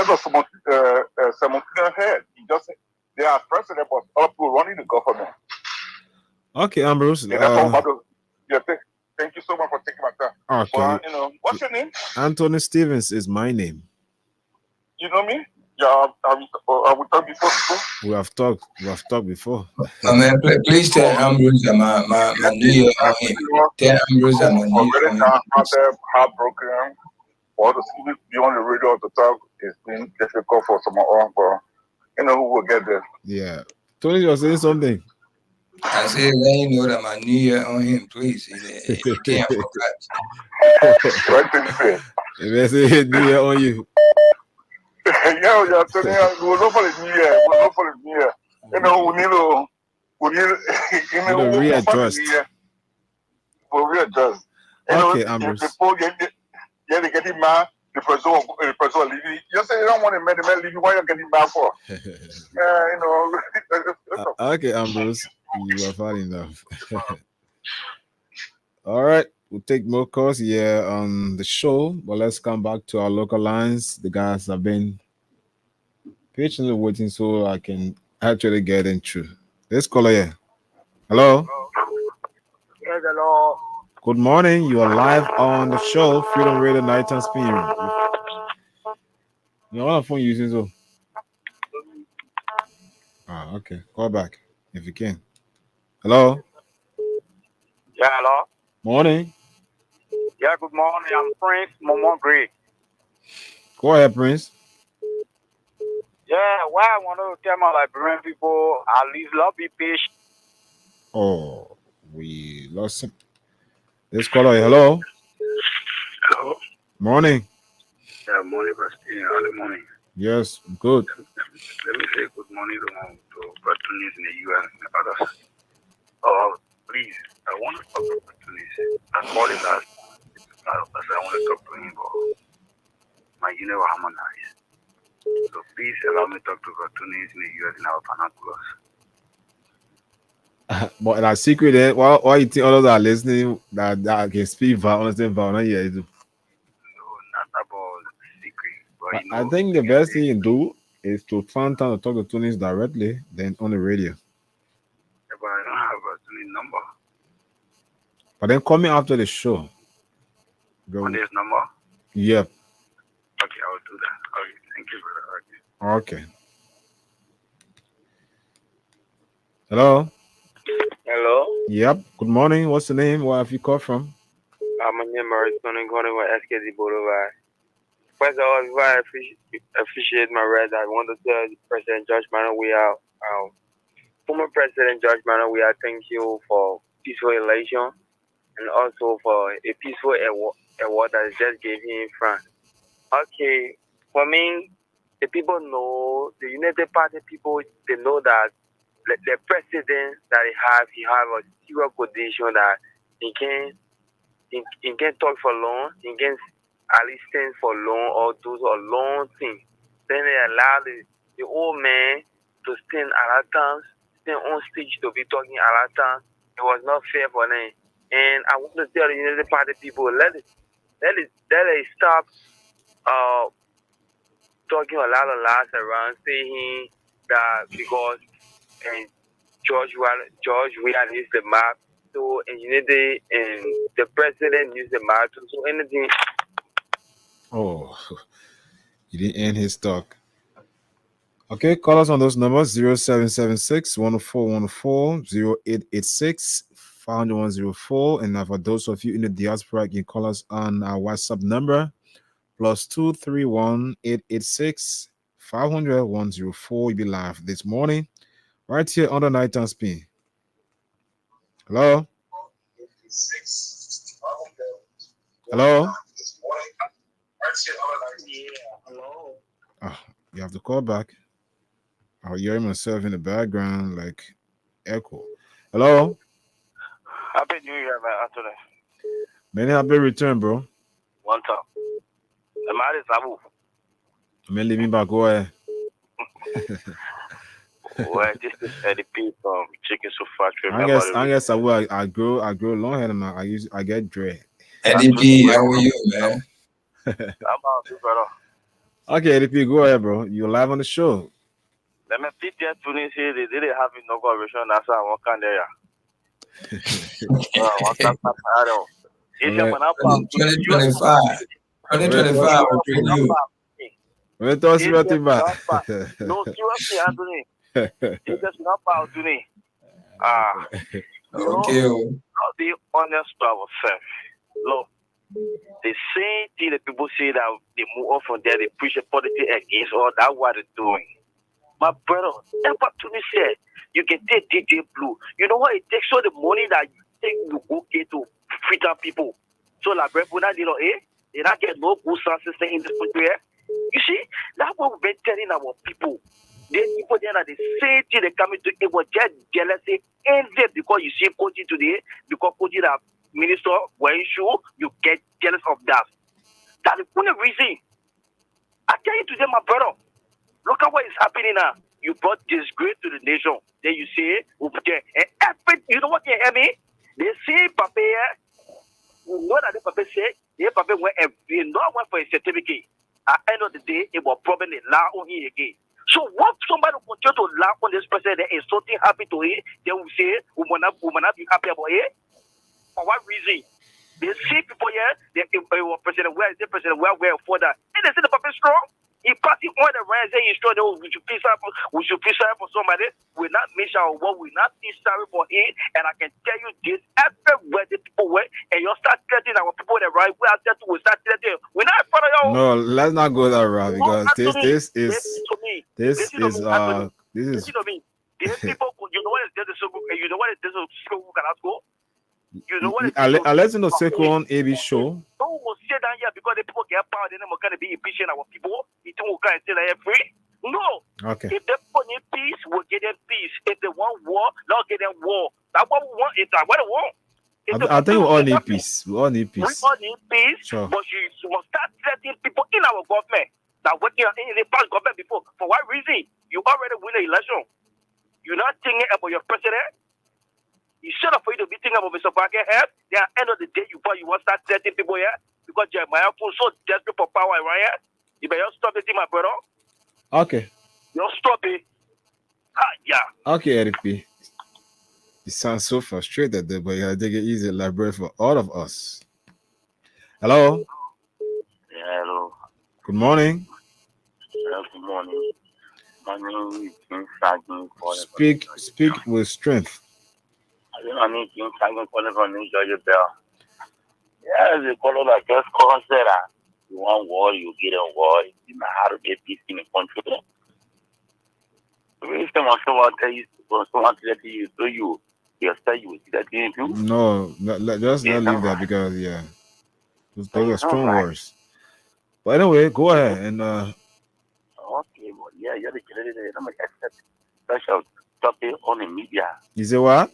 a ceremonial head. They are president, but other people running the government. Okay, Ambrose. Yeah, that's all about the, yeah, thank you so much for taking my time. Okay. Well, you know, what's your name? Anthony Stevens is my name. You know me? Yeah, have we talked before? We have talked before. Please tell Ambrose that my New Year on him. Tell Ambrose that my New Year on him. Heartbroken. For the to be on the radio to talk, it's been difficult for some of us, but you know who will get there. Yeah. Tony, you're saying something. I said, let him know that my New Year on him, please. He can't forget. Right thing to say. If I say New Year on you. Yeah, Tony, we'll go for the New Year. We'll go for the New Year. You know, we need to readjust. We'll readjust. Okay, Ambrose. Before they get him mad, the person will leave you. You say you don't want the man leave you. Why you getting mad for? You know. Okay, Ambrose. You are fine enough. All right. We'll take more calls here on the show, but let's come back to our local lines. The guys have been patiently waiting so I can actually get in through. Let's call here. Hello. Yes, hello. Good morning. You are live on the show, Freedom Radio Nighttime Spin. You want a phone using so? Okay. Call back if you can. Hello. Yeah, hello. Morning. Yeah, good morning. I'm Prince Momo Gray. Go ahead, Prince. Yeah, why I want to tell my Liberian people, at least love be patient. Oh, we lost him. Let's call her. Hello. Hello. Morning. Yeah, morning, Pastor. Early morning. Yes, good. Let me say good morning to Bertunis in the US and others. Oh, please, I want to talk to Bertunis. I called him last. I want to talk to him about my union harmonized. So please allow me to talk to Bertunis in the US in our vernaculars. But that secret there, why you think others are listening that can speak understand not yet? No, not about secret. But I think the best thing you do is to find time to talk to Tunis directly, then on the radio. Yeah, but I don't have Bertunis' number. But then call me after the show. Go. On this number? Yep. Okay, I will do that. Okay, thank you, brother. Okay. Hello. Hello. Yep. Good morning. What's the name? Where have you called from? My name is Morrison and calling from SKZ Boulevard. First of all, before I appreciate my red, I want to tell President George Manuel Weah, former President George Manuel Weah, thank you for peaceful election and also for a peaceful award that is just given in France. Okay, for me, the people know, the United Party people, they know that the president that he have a serious condition that he can talk for long, he can at least stand for long or do a long thing. Then they allow the old man to stand a lot of times, stand on stage to be talking a lot of times. It was not fair for them. And I want to tell the United Party people, let it stop talking a lot of lies around, saying that because George Weah used the map, so and the president used the map, so anything. Oh, he didn't end his talk. Okay, call us on those numbers 0776 10414 0886 5104. And for those of you in the diaspora, you can call us on our WhatsApp number +231 886 500 104. You'll be live this morning right here on the Nighttime Spin. Hello. Hello. Yeah, hello. You have to call back. I'll hear myself in the background like echo. Hello? Happy New Year, man, Anthony. Many happy return, bro. One time. The man is Abu. I'm leaving back. Go ahead. Well, this is Eddie P from Chicken Soup Factory. I guess I grow long hair, man. I get dread. NDP, how are you, man? I'm out, brother. Okay, NDP, go ahead, bro. You're live on the show. Let me pick that Tunis here. They didn't have inauguration. That's how I walk on there. 2025. 2025 will bring you. We're talking about No, seriously, Anthony. It's just not about today. Okay. I'll be honest to ourselves. Look, the same thing that people say that they move off from there, they preach a politics against all that what they're doing. My brother, Anthony said, you can take DJ Blue. You know what? It takes all the money that you take you go get to feed up people. So, like, they not get no good sound system in this country. You see, that's what we've been telling our people. The people there are the same thing they come into it was just jealousy envy because you see Koji today, because Koji the minister were issue, you get jealous of that. That's the only reason. I tell you today, my brother, look at what is happening now. You brought disgrace to the nation. Then you say, you know what they hear me? They say, Papa, you know that the Papa said, the Papa went for a certificate. At the end of the day, it was probably laugh on him again. So what somebody will continue to laugh on this person, there is something happy to it, they will say, we will not be happy about it. For what reason? They see people here, they president, where is the president, where for that? And they say the Papa strong. He passed on the right, say he's strong, we should feel sorry for somebody. We're not miss our work, we're not feel sorry for him. And I can tell you this, everywhere the people went, and you start threatening our people the right way, we start threatening. We're not in front of you. No, let's not go that route because this is These people, you know what is this you know what is this school can ask go? You know what is I let you know second AB show. No one will sit down here because the people get power, then we're gonna be impeaching our people. It won't kind of say that free. No. Okay. If they want peace, we'll get them peace. If they want war, not get them war. That's what we want. It's what we want. I think we all need peace. We all need peace. We all need peace, sure. But you must start letting people in our government that working in the past government before. For what reason? You already win the election. You're not thinking about your president. You should have for you to be thinking about Mr. Buckingham. Then at the end of the day, you want to start letting people here because Jeremiah was so desperate for power right here. You better stop it, my brother. Okay. You stop it. Yeah. Okay, Eric P. You sound so frustrated there, but you gotta take it easy, elaborate for all of us. Hello. Yeah, hello. Good morning. Good morning. My name is King Sergeant. Speak with strength. I mean, King Sergeant calling from New Georgia Bell. Yeah, the color that just called said that you want war, you get a war. You know how to get peace in the country. If someone tell you, someone tell you, so you say you see that thing too? No, just not leave that because those are strong words. But anyway, go ahead and Okay, but yeah, you're the candidate. I'm accept special topic on the media. You say what?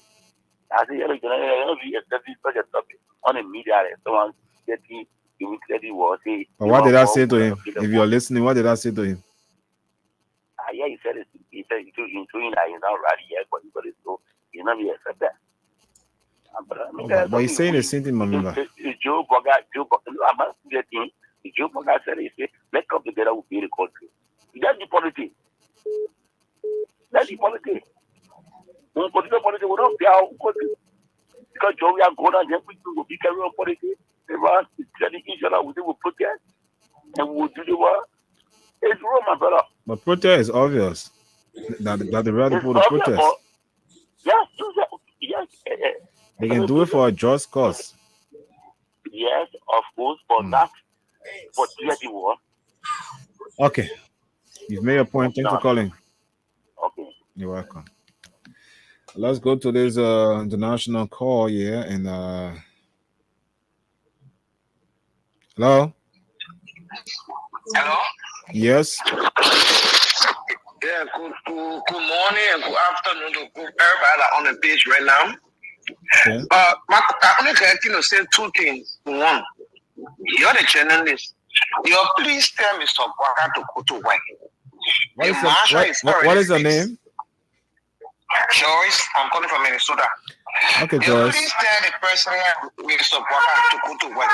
I say you're the candidate. You accept special topic on the media. Someone getting you clearly was say. But what did I say to him? If you're listening, what did I say to him? Yeah, he said it. He said including that he's not ready yet, but so he's not be accept that. But he's saying the same thing, Mamila. Joe Boga, I'm not getting. Joe Boga said he said, let's come together with the country. That's the politics. That's the politics. When political politics will not be our country. Because Joe, we are going on here, we will be carrying on politics. Everyone is telling each other we will protest and we will do the work. It's wrong, my brother. But protest is obvious. That the right people to protest. Yes. They can do it for a just cause. Yes, of course, but not for the war. Okay. You've made a point. Thanks for calling. Okay. You're welcome. Let's go to this international call here and hello? Hello? Yes. Yeah, good morning and good afternoon to everybody that on the page right now. Okay. I only can say two things. One, you're the journalist. Please tell Mr. Bwaka to go to work. What is your name? Joyce. I'm calling from Minnesota. Okay, Joyce. Please tell the person Mr. Bwaka to go to work.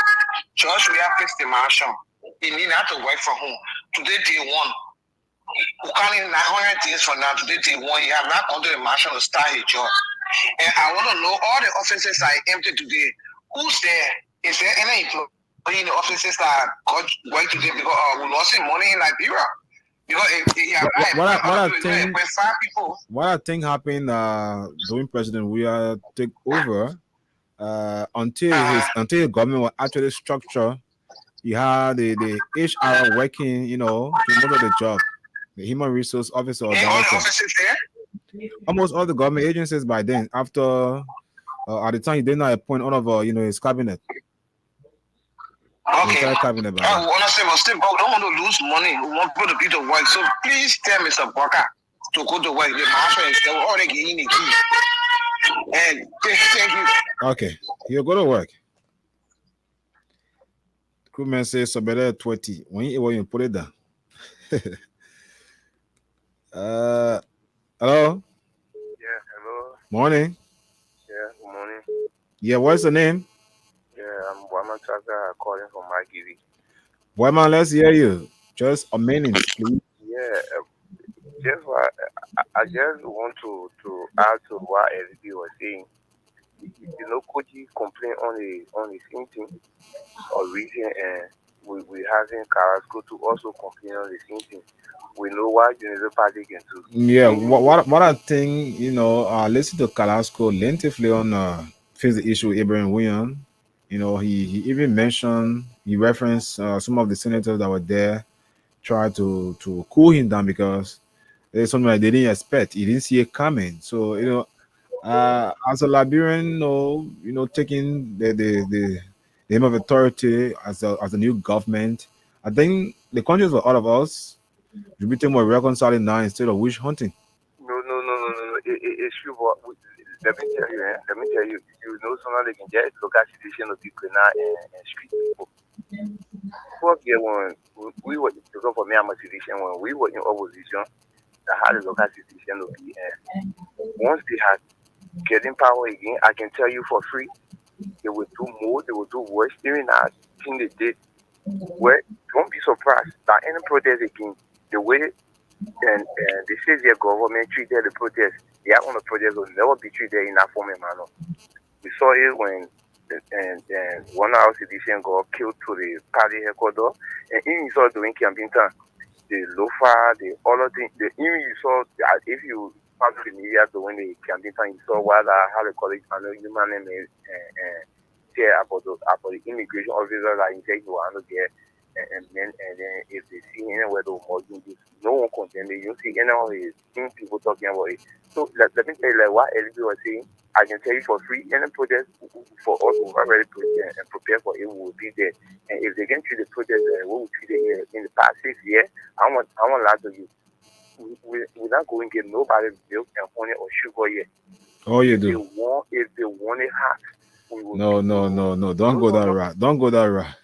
Joyce, we have fixed the mansion. He need not to work from home. Today, day one. We can't in 900 days from now. Today, day one. You have not gone to the mansion to start his job. And I want to know all the offices are empty today. Who's there? Is there any employee in the offices that got work today because we lost money in Liberia? Because what I think happened during President Weah took over until the government was actually structured. You had the HR working, to most of the job, the human resource officer or director. Almost all the government agencies by then, after at the time, he did not appoint all of his cabinet. Okay. Cabinet I want to say, but still, we don't want to lose money. We want people to be to work. So please tell Mr. Bwaka to go to work. The marshal is still already getting the key. And thank you. Okay, he'll go to work. Crewman says so better 20. When you put it down. Hello. Yeah, hello. Morning. Yeah, good morning. Yeah, what's the name? Yeah, I'm Boyman Chaka calling from Magiri. Boyman, let's hear you. Just a minute, please. Yeah, I just want to add to what everybody was saying. Koji complain on the same thing or reason, and we having Carrasco to also complain on the same thing. We know what Universal Party can do. Yeah, what I think, listen to Carrasco lengthily on face the issue with Abraham Williams. He even mentioned, he referenced some of the senators that were there, tried to cool him down because there's something that they didn't expect. He didn't see it coming. So, as a Liberian, taking the name of authority as a new government, I think the country for all of us should be more reconciling now instead of witch hunting. No. It's true, but let me tell you, someone they can get local situation of people now and street people. When we were because for me, I'm a situation when we were in opposition, that had a local situation of the once they had getting power again, I can tell you for free, they will do more, they will do worse. During that thing they did, where don't be surprised that any protest again, the way and they say their government treated the protest, their own protest will never be treated in that form and manner. We saw it when one of our citizens got killed to the party headquarters, and even you saw during campaign time, the LOFA, the other thing, even you saw if you pass the media during the campaign time, you saw what how the college and the human name care about the immigration officers that you take you want to get. And then if they see anywhere to module this, no one condemn it. You see any people talking about it. So let me tell you what everybody was saying. I can tell you for free, any protest for us who are already prepared and prepare for it will be there. And if they get through the protest, we will treat it in the past 6 years. I want to you. We're not going to get nobody milk and honey or sugar yet. Oh, you do. If they want it hot, we will. No. Don't go that route. Don't go that route.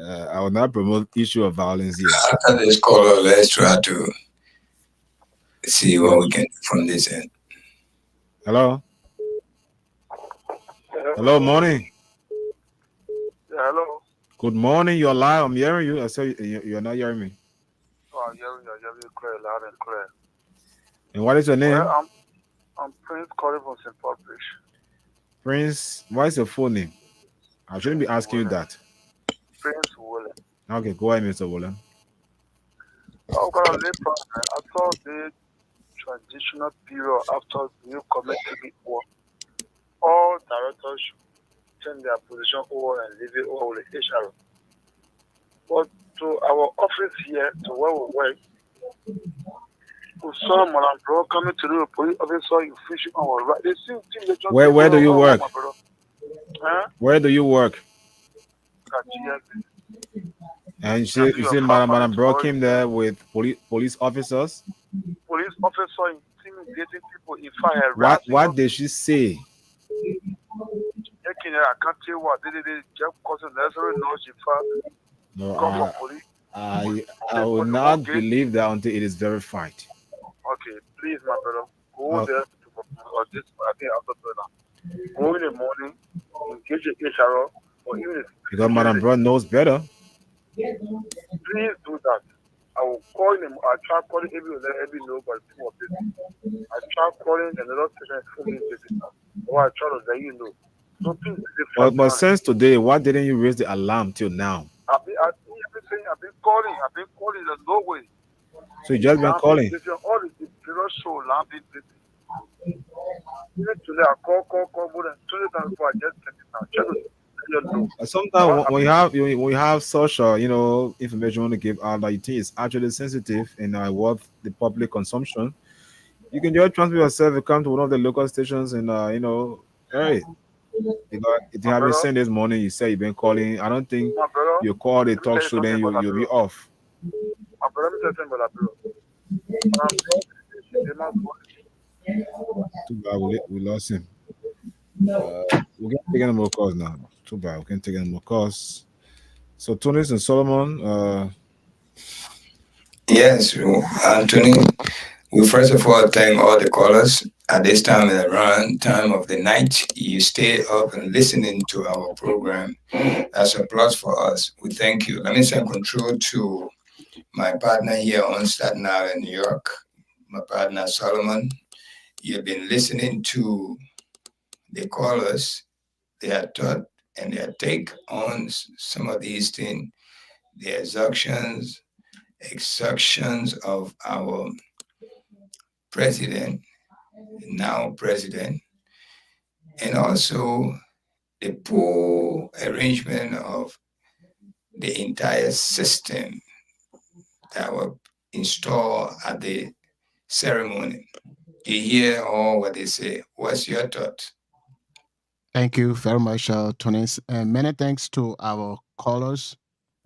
I will not promote issue of violence here. After this call, let's try to see what we can do from this end. Hello. Hello, morning. Hello. Good morning. You're live. I'm hearing you. I say you're not hearing me. Oh, I'm hearing you clear, loud and clear. And what is your name? Well, I'm Prince calling from St. Paul Bridge. Prince, what is your full name? I shouldn't be asking you that. Prince William. Okay, go ahead, Mr. William. Oh, God, I saw the transitional period after the new committee war. All directors should turn their position over and leave it over with HR. But to our office here, to where we work, we saw Madam Bro coming to the police officer, you fishing on our right. They seem to just Where do you work? Huh? Where do you work? And you say Madam Bro came there with police officers. Police officer intimidating people, in fact, harassing. What did she say? I can't tell you what they just causing necessary noise. In fact, No, I will not believe that until it is verified. Okay, please, my brother, go there to this. I think after that, go in the morning, engage the HR, or even because Madam Bro knows better. Please do that. I will call him. I try calling every know, but people are busy. I try calling another station fully busy. Or I try to let you know. So please, but since today, why didn't you raise the alarm till now? I've been calling. There's no way. So you just been calling. If you're all the period show, I'm being busy. Even today, I call more than 2 times before I just send it now. Check it. Sometimes when you have such information you want to give out that you think is actually sensitive and worth the public consumption, you can just transfer yourself. You come to one of the local stations and hey, because if you haven't seen this morning, you say you've been calling. I don't think you call the talk show, then you'll be off. My brother, too bad we lost him. We can't take any more calls now. Too bad we can't take any more calls. So Tunis and Solomon. Yes, Anthony. We first of all thank all the callers. At this time, around time of the night, you stay up and listening to our program. That's a plus for us. We thank you. Let me send control to my partner here on Staten Island, New York, my partner Solomon. You've been listening to the callers, their thought and their take on some of these things, the exactions of our president, now president, and also the poor arrangement of the entire system that were installed at the ceremony. You hear all what they say. What's your thought? Thank you very much, Tunis. And many thanks to our callers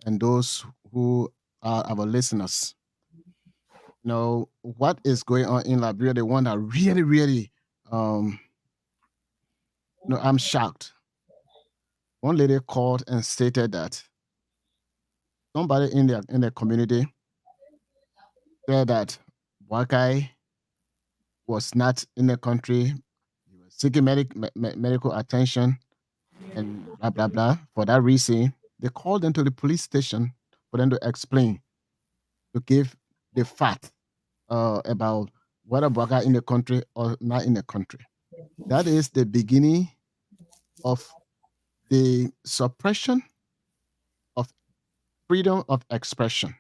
and those who are our listeners. What is going on in Liberia, the one that really, I'm shocked. One lady called and stated that somebody in the community said that Wakai was not in the country, he was seeking medical attention and blah, blah, blah. For that reason, they called them to the police station for them to explain, to give the fact about whether Wakai in the country or not in the country. That is the beginning of the suppression of freedom of expression.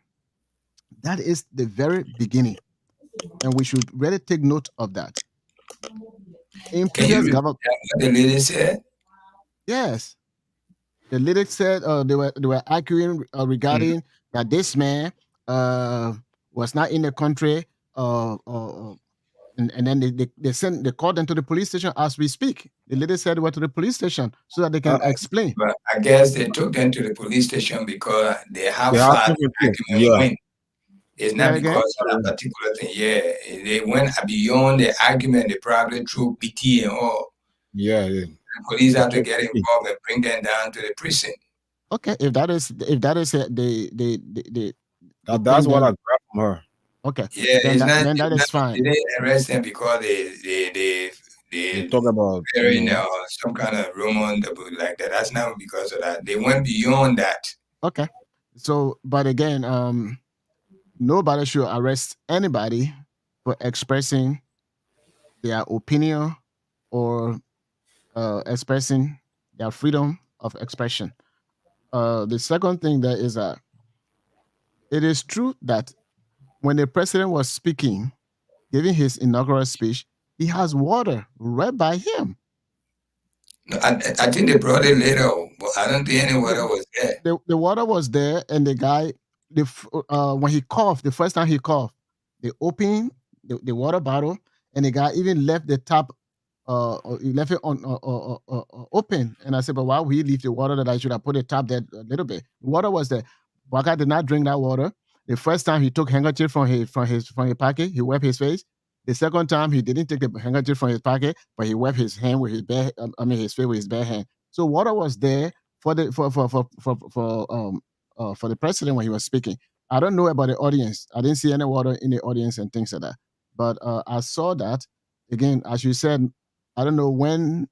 That is the very beginning. And we should really take note of that. In previous government, what the lady said? Yes. The lady said they were arguing regarding that this man was not in the country, and then they called them to the police station as we speak. The lady said they went to the police station so that they can explain. But I guess they took them to the police station because they have filed an argument win. It's not because of that particular thing. Yeah, they went beyond the argument. They probably threw BT and all. Yeah. The police have to get involved and bring them down to the prison. Okay, if that is it, that's what I grabbed from her. Okay. Yeah, then that is fine. They didn't arrest them because they talk about some kind of rumor on the book like that. That's not because of that. They went beyond that. Okay. So, but again, nobody should arrest anybody for expressing their opinion or expressing their freedom of expression. The second thing there is that it is true that when the president was speaking, giving his inaugural speech, he has water right by him. I think they brought it later, but I don't think any water was there. The water was there, and the guy, when he coughed, the first time he coughed, they opened the water bottle, and the guy even left the tap, he left it on open. And I said, but why would he leave the water that I should have put the tap there a little bit? The water was there. Boakai did not drink that water. The first time he took handkerchief from his pocket, he wiped his face. The second time he didn't take the handkerchief from his pocket, but he wiped his hand with his bare, his face with his bare hand. So water was there for the for the president when he was speaking. I don't know about the audience. I didn't see any water in the audience and things like that. But I saw that again, as you said. I don't know when.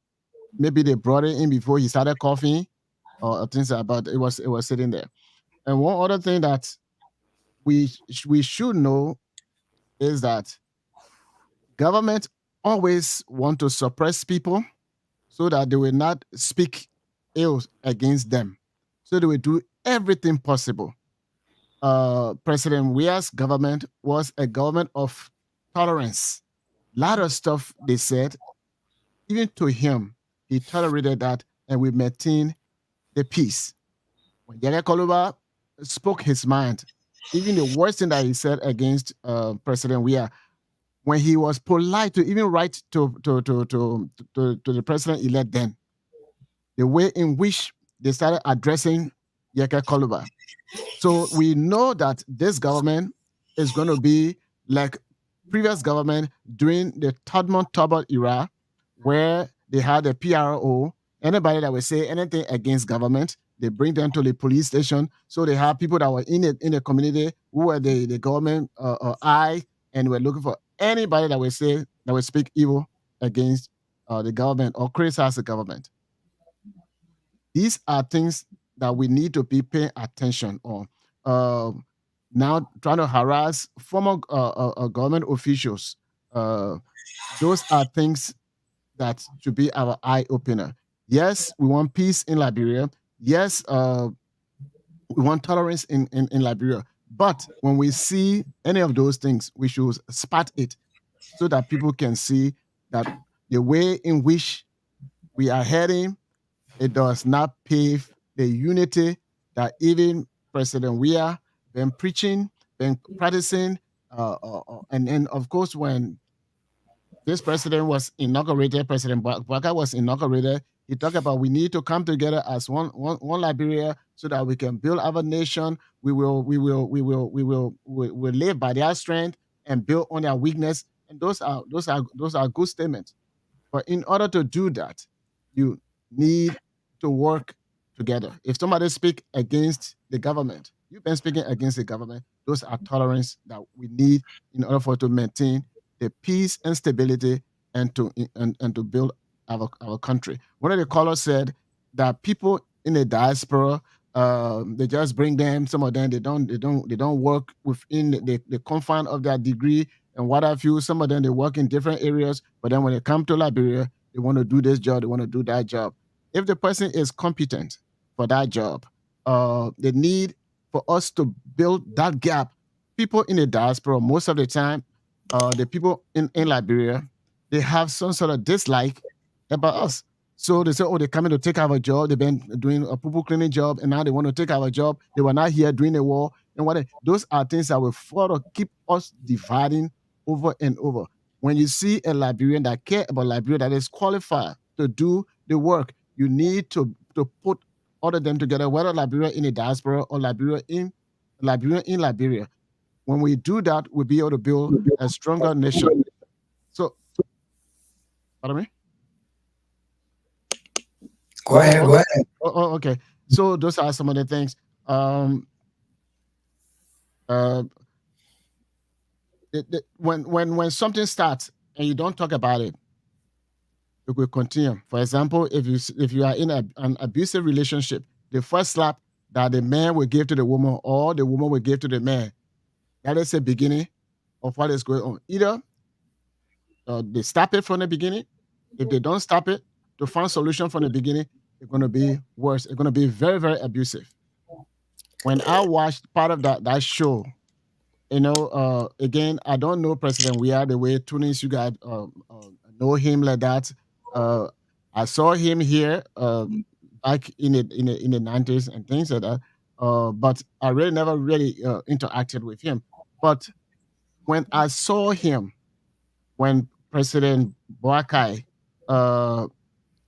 Maybe they brought it in before he started coughing or things like that. But it was sitting there. And one other thing that we should know is that government always want to suppress people so that they will not speak ill against them. So they will do everything possible. President Weah's government was a government of tolerance. A lot of stuff they said, even to him, he tolerated that and we maintained the peace. When Yaya Koluba spoke his mind, even the worst thing that he said against President Weah, when he was polite to even write to the president-elect then, the way in which they started addressing Yaka Koluba. So we know that this government is going to be like previous government during the Todmont Talbot era, where they had a PRO. Anybody that would say anything against government, they bring them to the police station. So they have people that were in the community who were the government eye, and were looking for anybody that would speak evil against the government or criticize the government. These are things that we need to be paying attention on. Now trying to harass former government officials. Those are things that should be our eye opener. Yes, we want peace in Liberia. Yes, we want tolerance in Liberia. But when we see any of those things, we should spot it so that people can see that the way in which we are heading, it does not pave the unity that even President Weah been preaching, been practicing, and of course when this president was inaugurated, President Boakai was inaugurated, he talked about we need to come together as one Liberia so that we can build our nation. We will live by their strength and build on their weakness. And those are good statements. But in order to do that, you need to work together. If somebody speak against the government, you've been speaking against the government. Those are tolerance that we need in order for to maintain the peace and stability and to build our country. One of the callers said that people in the diaspora, they just bring them. Some of them they don't work within the confine of their degree and what have you. Some of them they work in different areas, but then when they come to Liberia, they want to do this job, they want to do that job. If the person is competent for that job, the need for us to build that gap. People in the diaspora, most of the time, the people in Liberia, they have some sort of dislike about us. So they say, oh, they're coming to take our job. They've been doing a poo cleaning job, and now they want to take our job. They were not here during the war. And those are things that will further keep us dividing over and over. When you see a Liberian that care about Liberia, that is qualified to do the work, you need to put all of them together, whether Liberia in the diaspora or Liberia in Liberia. When we do that, we'll be able to build a stronger nation. So, pardon me? Go ahead. Oh, okay. So those are some of the things. When something starts and you don't talk about it, it will continue. For example, if you are in an abusive relationship, the first slap that the man will give to the woman or the woman will give to the man, that is the beginning of what is going on. Either they stop it from the beginning. If they don't stop it, to find solution from the beginning, it's going to be worse. It's going to be very, very abusive. When I watched part of that show, again, I don't know President Weah the way Tunis, you guys know him like that. I saw him here back in the 90s and things like that. But I really never really interacted with him. But when I saw him, when President Boakai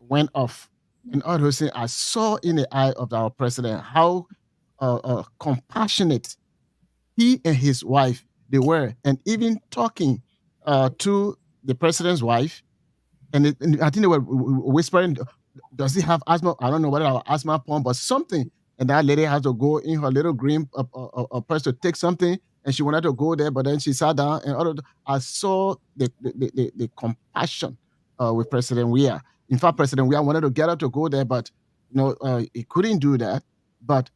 went off, and all those things, I saw in the eye of our president how compassionate he and his wife they were, and even talking to the president's wife, and I think they were whispering, "Does he have asthma? I don't know whether asthma pump or something." And that lady had to go in her little green purse to take something, and she wanted to go there, but then she sat down. And I saw the compassion with President Weah. In fact, President Weah wanted to get up to go there, but he couldn't do that. But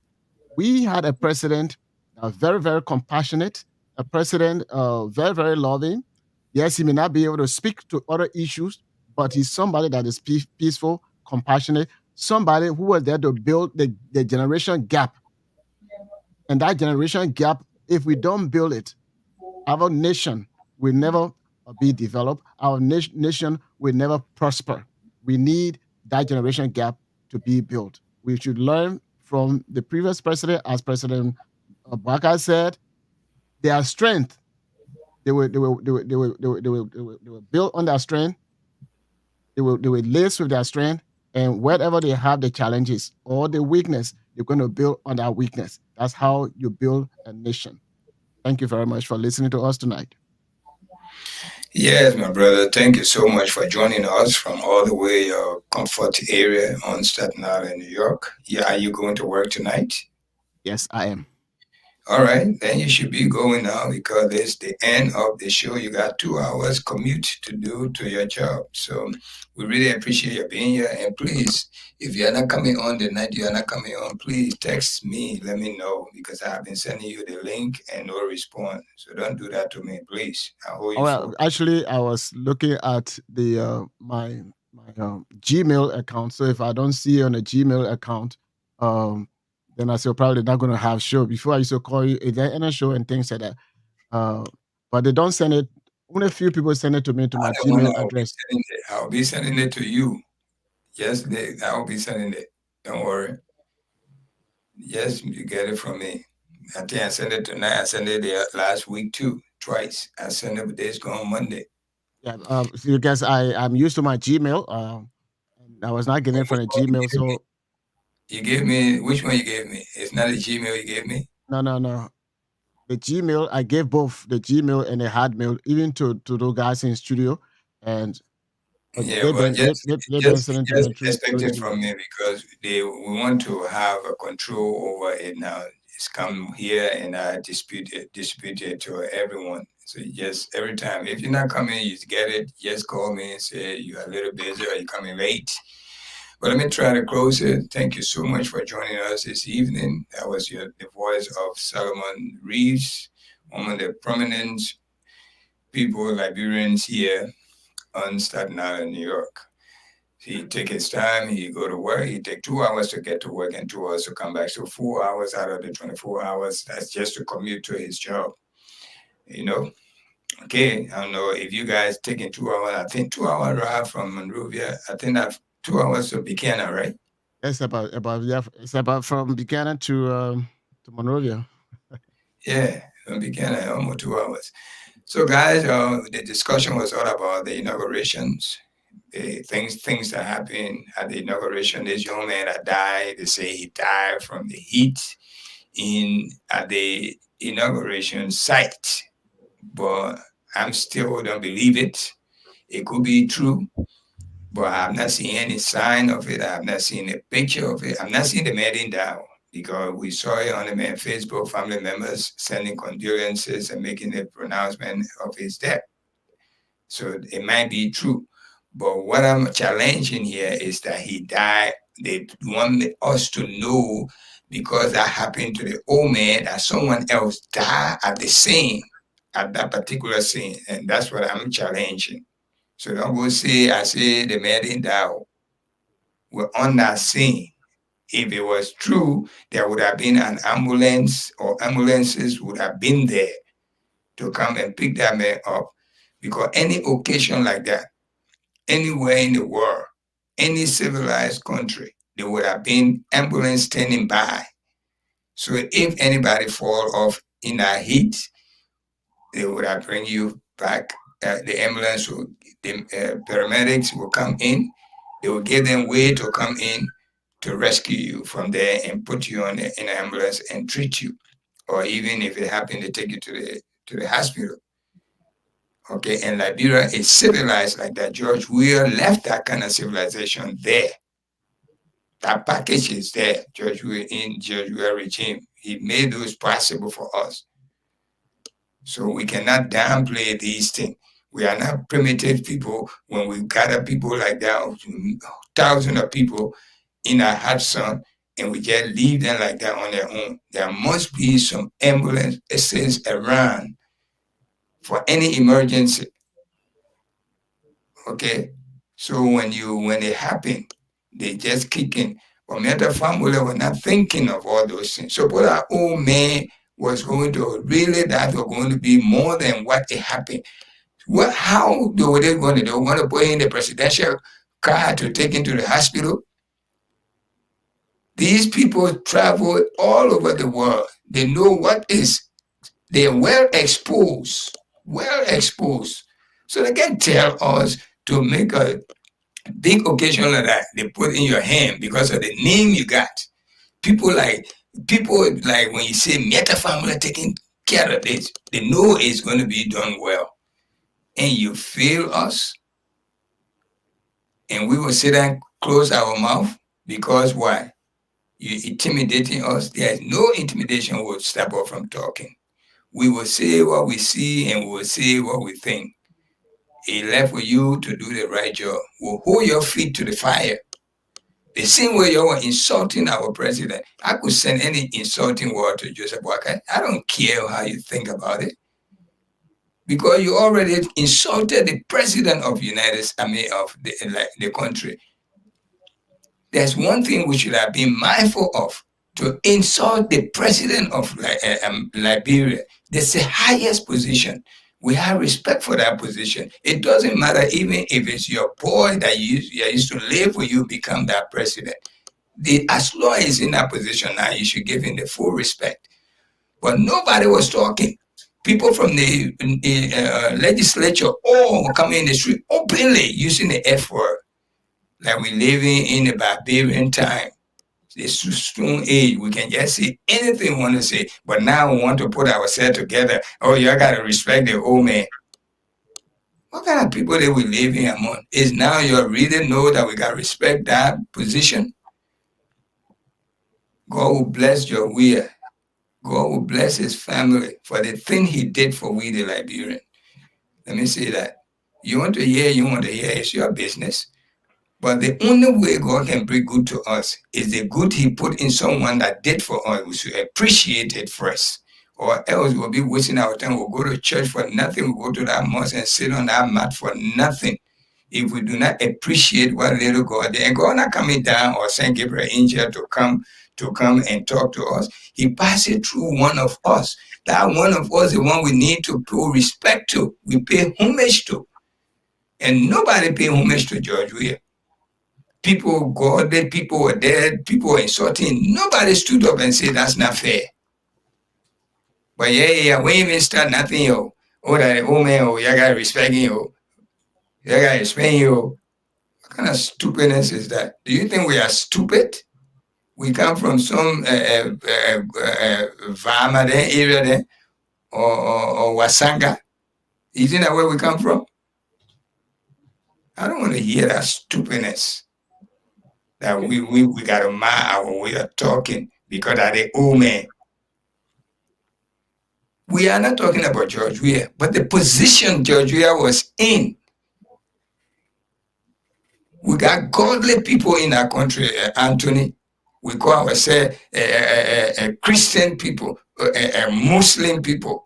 we had a president very, very compassionate, a president very, very loving. Yes, he may not be able to speak to other issues, but he's somebody that is peaceful, compassionate, somebody who was there to build the generation gap. And that generation gap, if we don't build it, our nation will never be developed. Our nation will never prosper. We need that generation gap to be built. We should learn from the previous president, as President Obama said, their strength. They were built on their strength. They were laced with their strength, and wherever they have the challenges or the weakness, they're going to build on that weakness. That's how you build a nation. Thank you very much for listening to us tonight. Yes, my brother. Thank you so much for joining us from all the way your comfort area on Staten Island, New York. Yeah, are you going to work tonight? Yes, I am. All right, then you should be going now because it's the end of the show. You got 2 hours commute to do to your job. So we really appreciate you being here. And please, if you're not coming on the night, you're not coming on, please text me. Let me know because I've been sending you the link and no response. So don't do that to me, please. I'll hold you Well, actually, I was looking at the my Gmail account. So if I don't see you on a Gmail account, then I said probably not going to have show. Before I used to call you, is there any show and things like that? But they don't send it. Only a few people send it to me to my Gmail address. I'll be sending it to you. Yes, I'll be sending it. Don't worry. Yes, you get it from me. I think I sent it tonight. I sent it last week too, twice. I sent it this going Monday. Yeah, because I'm used to my Gmail. I was not getting it from the Gmail, so you gave me which one you gave me? It's not a Gmail you gave me. No. The Gmail I gave both the Gmail and the Hotmail, even to those guys in studio, and yeah, but just expect it from me because we want to have a control over it now. It's come here and I distribute it to everyone. So just every time, if you're not coming, you get it. Just call me and say you're a little busy or you're coming late. But let me try to close it. Thank you so much for joining us this evening. That was the voice of Solomon Reeves, one of the prominent people, Liberians here on Staten Island, New York. He take his time, he go to work, he take 2 hours to get to work and 2 hours to come back. So 4 hours out of the 24 hours, that's just to commute to his job. Okay, I don't know if you guys taking 2 hours, I think 2 hour drive from Monrovia, I think that's 2 hours to Buchanan, right? It's about from Buchanan to Monrovia. Yeah, from Buchanan, almost 2 hours. So guys, the discussion was all about the inaugurations, the things that happened at the inauguration. This young man that died, they say he died from the heat at the inauguration site. But I'm still don't believe it. It could be true, but I have not seen any sign of it. I have not seen a picture of it. I've not seen the man down because we saw it on the man Facebook, family members sending condolences and making a pronouncement of his death. So it might be true. But what I'm challenging here is that he died. They want us to know because that happened to the old man that someone else died at the scene, at that particular scene. And that's what I'm challenging. So don't go say, I say the man didn't die. We're on that scene. If it was true, there would have been an ambulance or ambulances would have been there to come and pick that man up. Because any occasion like that, anywhere in the world, any civilized country, there would have been ambulance standing by. So if anybody fall off in that heat, they would have bring you back. The ambulance, the paramedics will come in. They will give them way to come in to rescue you from there and put you in an ambulance and treat you, or even if it happened to take you to the hospital. Okay, and Liberia is civilized like that. George Weah left that kind of civilization there. That package is there. George Weah regime. He made those possible for us. So we cannot downplay these things. We are not primitive people when we gather people like that, thousands of people in a hot sun, and we just leave them like that on their own. There must be some ambulances around for any emergency. Okay? So when it happened, they just kick in. But Meta family were not thinking of all those things. So what our old man was going to really, that was going to be more than what it happened. How were they going to do? They want to put in the presidential car to take him to the hospital? These people travel all over the world. They know what is. They're well exposed. So they can tell us to make a big occasion like that. They put in your hand because of the name you got. People like when you say Meta family taking care of this, they know it's going to be done well. And you fail us, and we will sit and close our mouth because why? You're intimidating us. There's no intimidation will stop us from talking. We will say what we see and we will say what we think. It left for you to do the right job. We'll hold your feet to the fire. The same way you were insulting our president. I could send any insulting word to Joseph Boakai. I don't care how you think about it. Because you already insulted the president of the country. There's one thing we should have been mindful of, to insult the president of Liberia. That's the highest position. We have respect for that position. It doesn't matter even if it's your boy that you used to live with you become that president. As long as he's in that position now, you should give him the full respect. But nobody was talking. People from the legislature all coming in the street openly using the F word. Like we're living in a barbarian time. It's stone age. We can just say anything we want to say. But now we want to put ourselves together. Oh, you got to respect the old man. What kind of people that we living among? Is now you really know that we got to respect that position? God will bless George Weah. God will bless his family for the thing he did for we the Liberian. Let me say that. You want to hear, it's your business. But the only way God can bring good to us is the good he put in someone that did for us. We should appreciate it first. Or else we'll be wasting our time. We'll go to church for nothing. We'll go to that mosque and sit on that mat for nothing. If we do not appreciate what little God did, and God not coming down or send Gabriel angel to come and talk to us. He passed it through one of us. That one of us is the one we need to pay respect to. We pay homage to. And nobody pay homage to George Weah. People godly, people were dead, people were insulting. Nobody stood up and said that's not fair. But yeah, we even start nothing, yo. Oh, that old man, oh, you gotta respect him, yo. You gotta respect him, yo. What kind of stupidness is that? Do you think we are stupid? We come from some Vama there, area there, or Wasanga. Isn't that where we come from? I don't want to hear that stupidness. That we got to mind our way of talking because of the old man. We are not talking about George Weah, but the position George Weah was in. We got godly people in our country, Anthony. We call ourselves Christian people, Muslim people.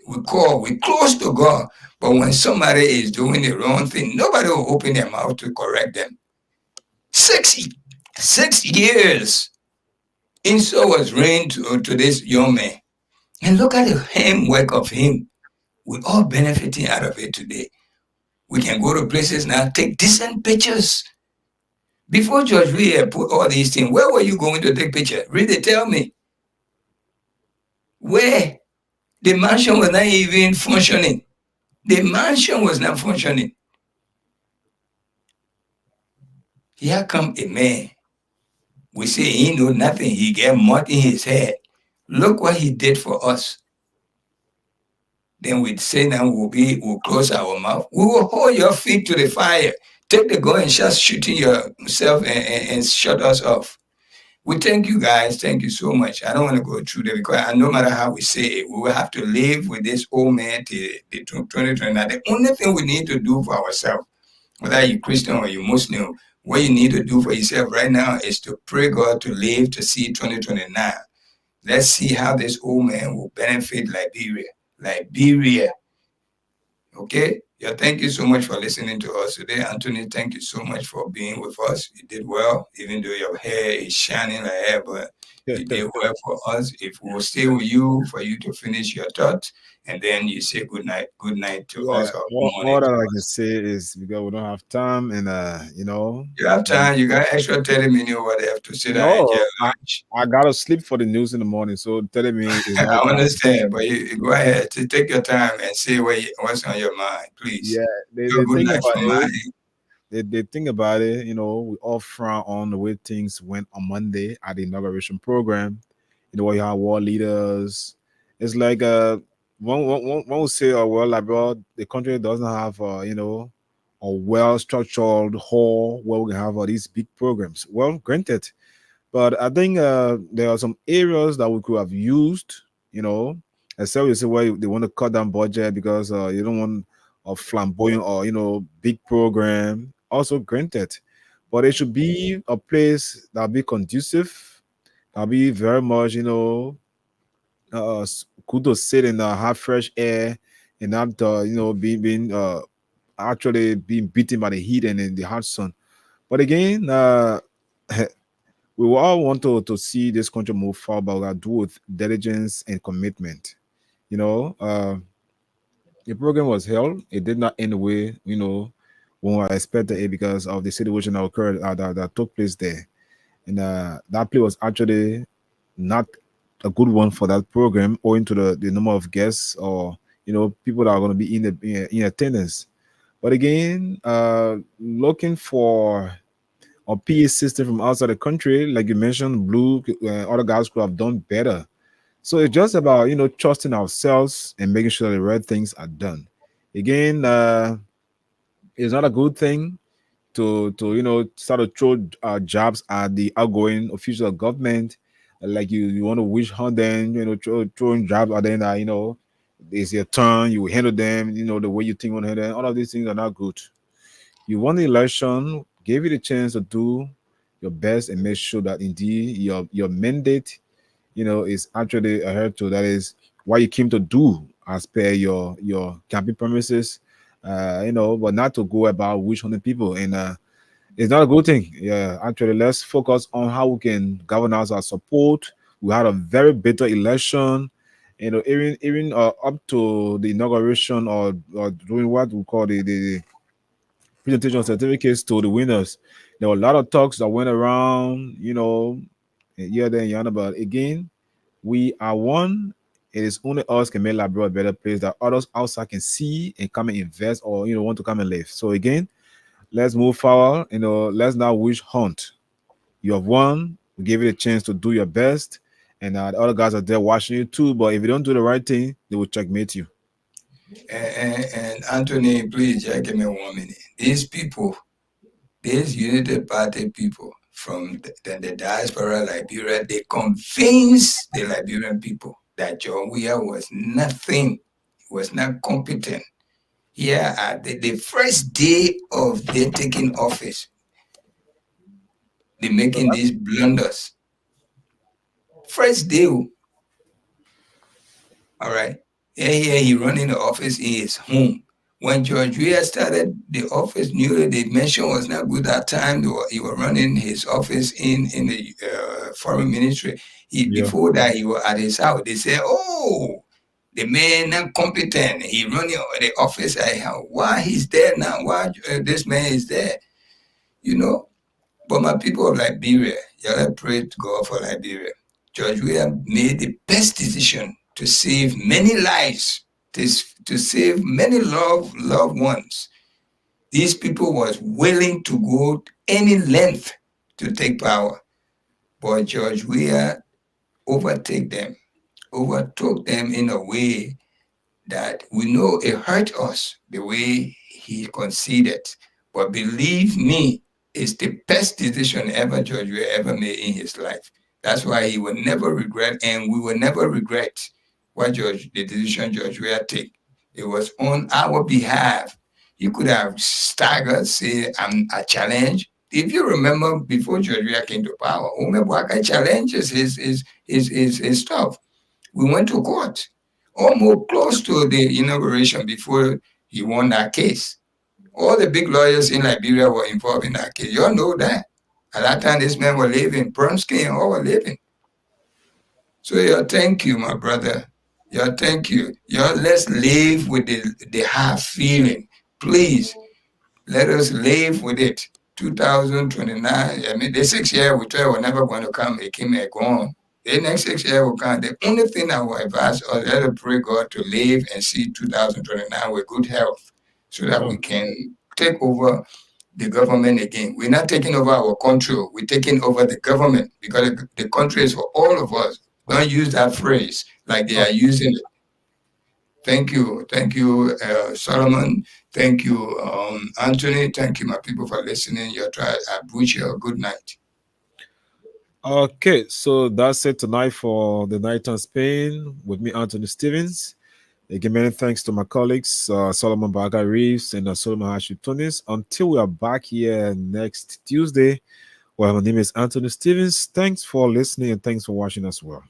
We close to God. But when somebody is doing the wrong thing, nobody will open their mouth to correct them. 6 years insult was reigned to this young man. And look at the handwork of him. We're all benefiting out of it today. We can go to places now, take decent pictures. Before George Weah put all these things, where were you going to take pictures? Really tell me. Where? The mansion was not even functioning. The mansion was not functioning. Here come a man We say he know nothing. He get mud in his head. Look what he did for us. Then we say now we'll close our mouth. We will hold your feet to the fire. Take the gun and just shooting yourself and shut us off. We thank you guys. Thank you so much. I don't want to go through that because no matter how we say it, we will have to live with this old man till 2029. The only thing we need to do for ourselves, whether you're Christian or you're Muslim, what you need to do for yourself right now is to pray God to live to see 2029. Let's see how this old man will benefit Liberia. Liberia. Okay? Yeah, thank you so much for listening to us today. Anthony, thank you so much for being with us. You did well, even though your hair is shining like hair, but you did well for us. If we'll stay with you for you to finish your thoughts, and then you say good night to us. Or all that I can say is because we don't have time, and you know, you have time. You got extra 30 minutes over there to sit down and enjoy lunch. I gotta sleep for the news in the morning, so 30 minutes is I understand, but you go ahead to take your time and say what's on your mind, please. Yeah, they think about it. You know, we all frown on the way things went on Monday at the inauguration program. You know, where you have world leaders. It's like one will say, oh well, like, well, the country doesn't have you know, a well structured hall where we can have all these big programs. Well, granted, but I think there are some areas that we could have used. You know, except you say why they want to cut down budget because you don't want a flamboyant or, you know, big program. Also granted, but it should be a place that'll be conducive. That'll be very much, you know, good to sit and have fresh air and not you know, being actually being beaten by the heat and in the hot sun. But again, we will all want to see this country move forward, but we gotta do with diligence and commitment. You know, the program was held. It did not end the way, you know, when I expected it because of the situation that occurred that took place there. And that play was actually not a good one for that program, owing to the number of guests or, you know, people that are going to be in attendance. But again, looking for a PA system from outside the country, like you mentioned, Blue, other guys could have done better. So it's just about, you know, trusting ourselves and making sure the right things are done. Again, it's not a good thing to you know, start to throw jobs at the outgoing official of government. Like you want to wish hunt them, you know, throwing jobs at them that, you know, it's your turn, you will handle them, you know, the way you think you want to handle them. All of these things are not good. You won the election, gave you the chance to do your best and make sure that indeed your mandate, you know, is actually adhered to. That is what you came to do as per your campaign promises, you know, but not to go about witch hunting people. And it's not a good thing. Yeah, actually, let's focus on how we can govern our support. We had a very bitter election, you know, even up to the inauguration or doing what we call the presentation of certificates to the winners. There were a lot of talks that went around, you know, here, there, and yonder. But again, we are one. It is only us can make Liberia a better place that others outside can see and come and invest or, you know, want to come and live. So again, let's move forward. You know, let's not wish hunt. You have won. We give you a chance to do your best, and the other guys are there watching you too. But if you don't do the right thing, they will checkmate you. And Anthony, please just give me 1 minute. These people, these Unity Party people from the diaspora Liberia, they convinced the Liberian people that John Weah was nothing, was not competent. Yeah, the first day of their taking office, they making these blunders. First day, all right. Yeah, he running the office in his home. When George Weah started the office, knew that the mention was not good that time. He was running his office in the foreign ministry. Before that, he was at his house. They said, "Oh, the man not competent. He running the office. Why he's there now? Why this man is there? You know." But my people of Liberia, y'all pray to God for Liberia. George Weah made the best decision to save many lives, to save many loved ones. These people was willing to go any length to take power. but George Weah overtook them in a way that we know it hurt us the way he conceded. But believe me, it's the best decision ever George Weah ever made in his life. That's why he will never regret, and we will never regret the decision George Weah take. It was on our behalf. You could have staggered, say, I'm a challenge. If you remember, before George Weah came to power, Umebwaka challenges his stuff. We went to court, almost close to the inauguration before he won that case. All the big lawyers in Liberia were involved in that case. You all know that. At that time, these men were living, Bronsky and all were living. So, thank you, my brother. Thank you. Let's live with the half feeling. Please, let us live with it. 2029, I mean, the 6 year we thought were never going to come, it came and gone. The next 6 year will come. The only thing I will advise us, let us pray God to live and see 2029 with good health so that we can take over the government again. We're not taking over our control, we're taking over the government because the country is for all of us. Don't use that phrase like they are using it. Thank you, Solomon. Thank you, Anthony. Thank you, my people, for listening. I wish you a good night. Okay, so that's it tonight for the Night on Spain with me, Anthony Stevens. Again, many thanks to my colleagues, Solomon Baga Reeves and Solomon Hashim Tunis. Until we are back here next Tuesday, well, my name is Anthony Stevens. Thanks for listening and thanks for watching as well.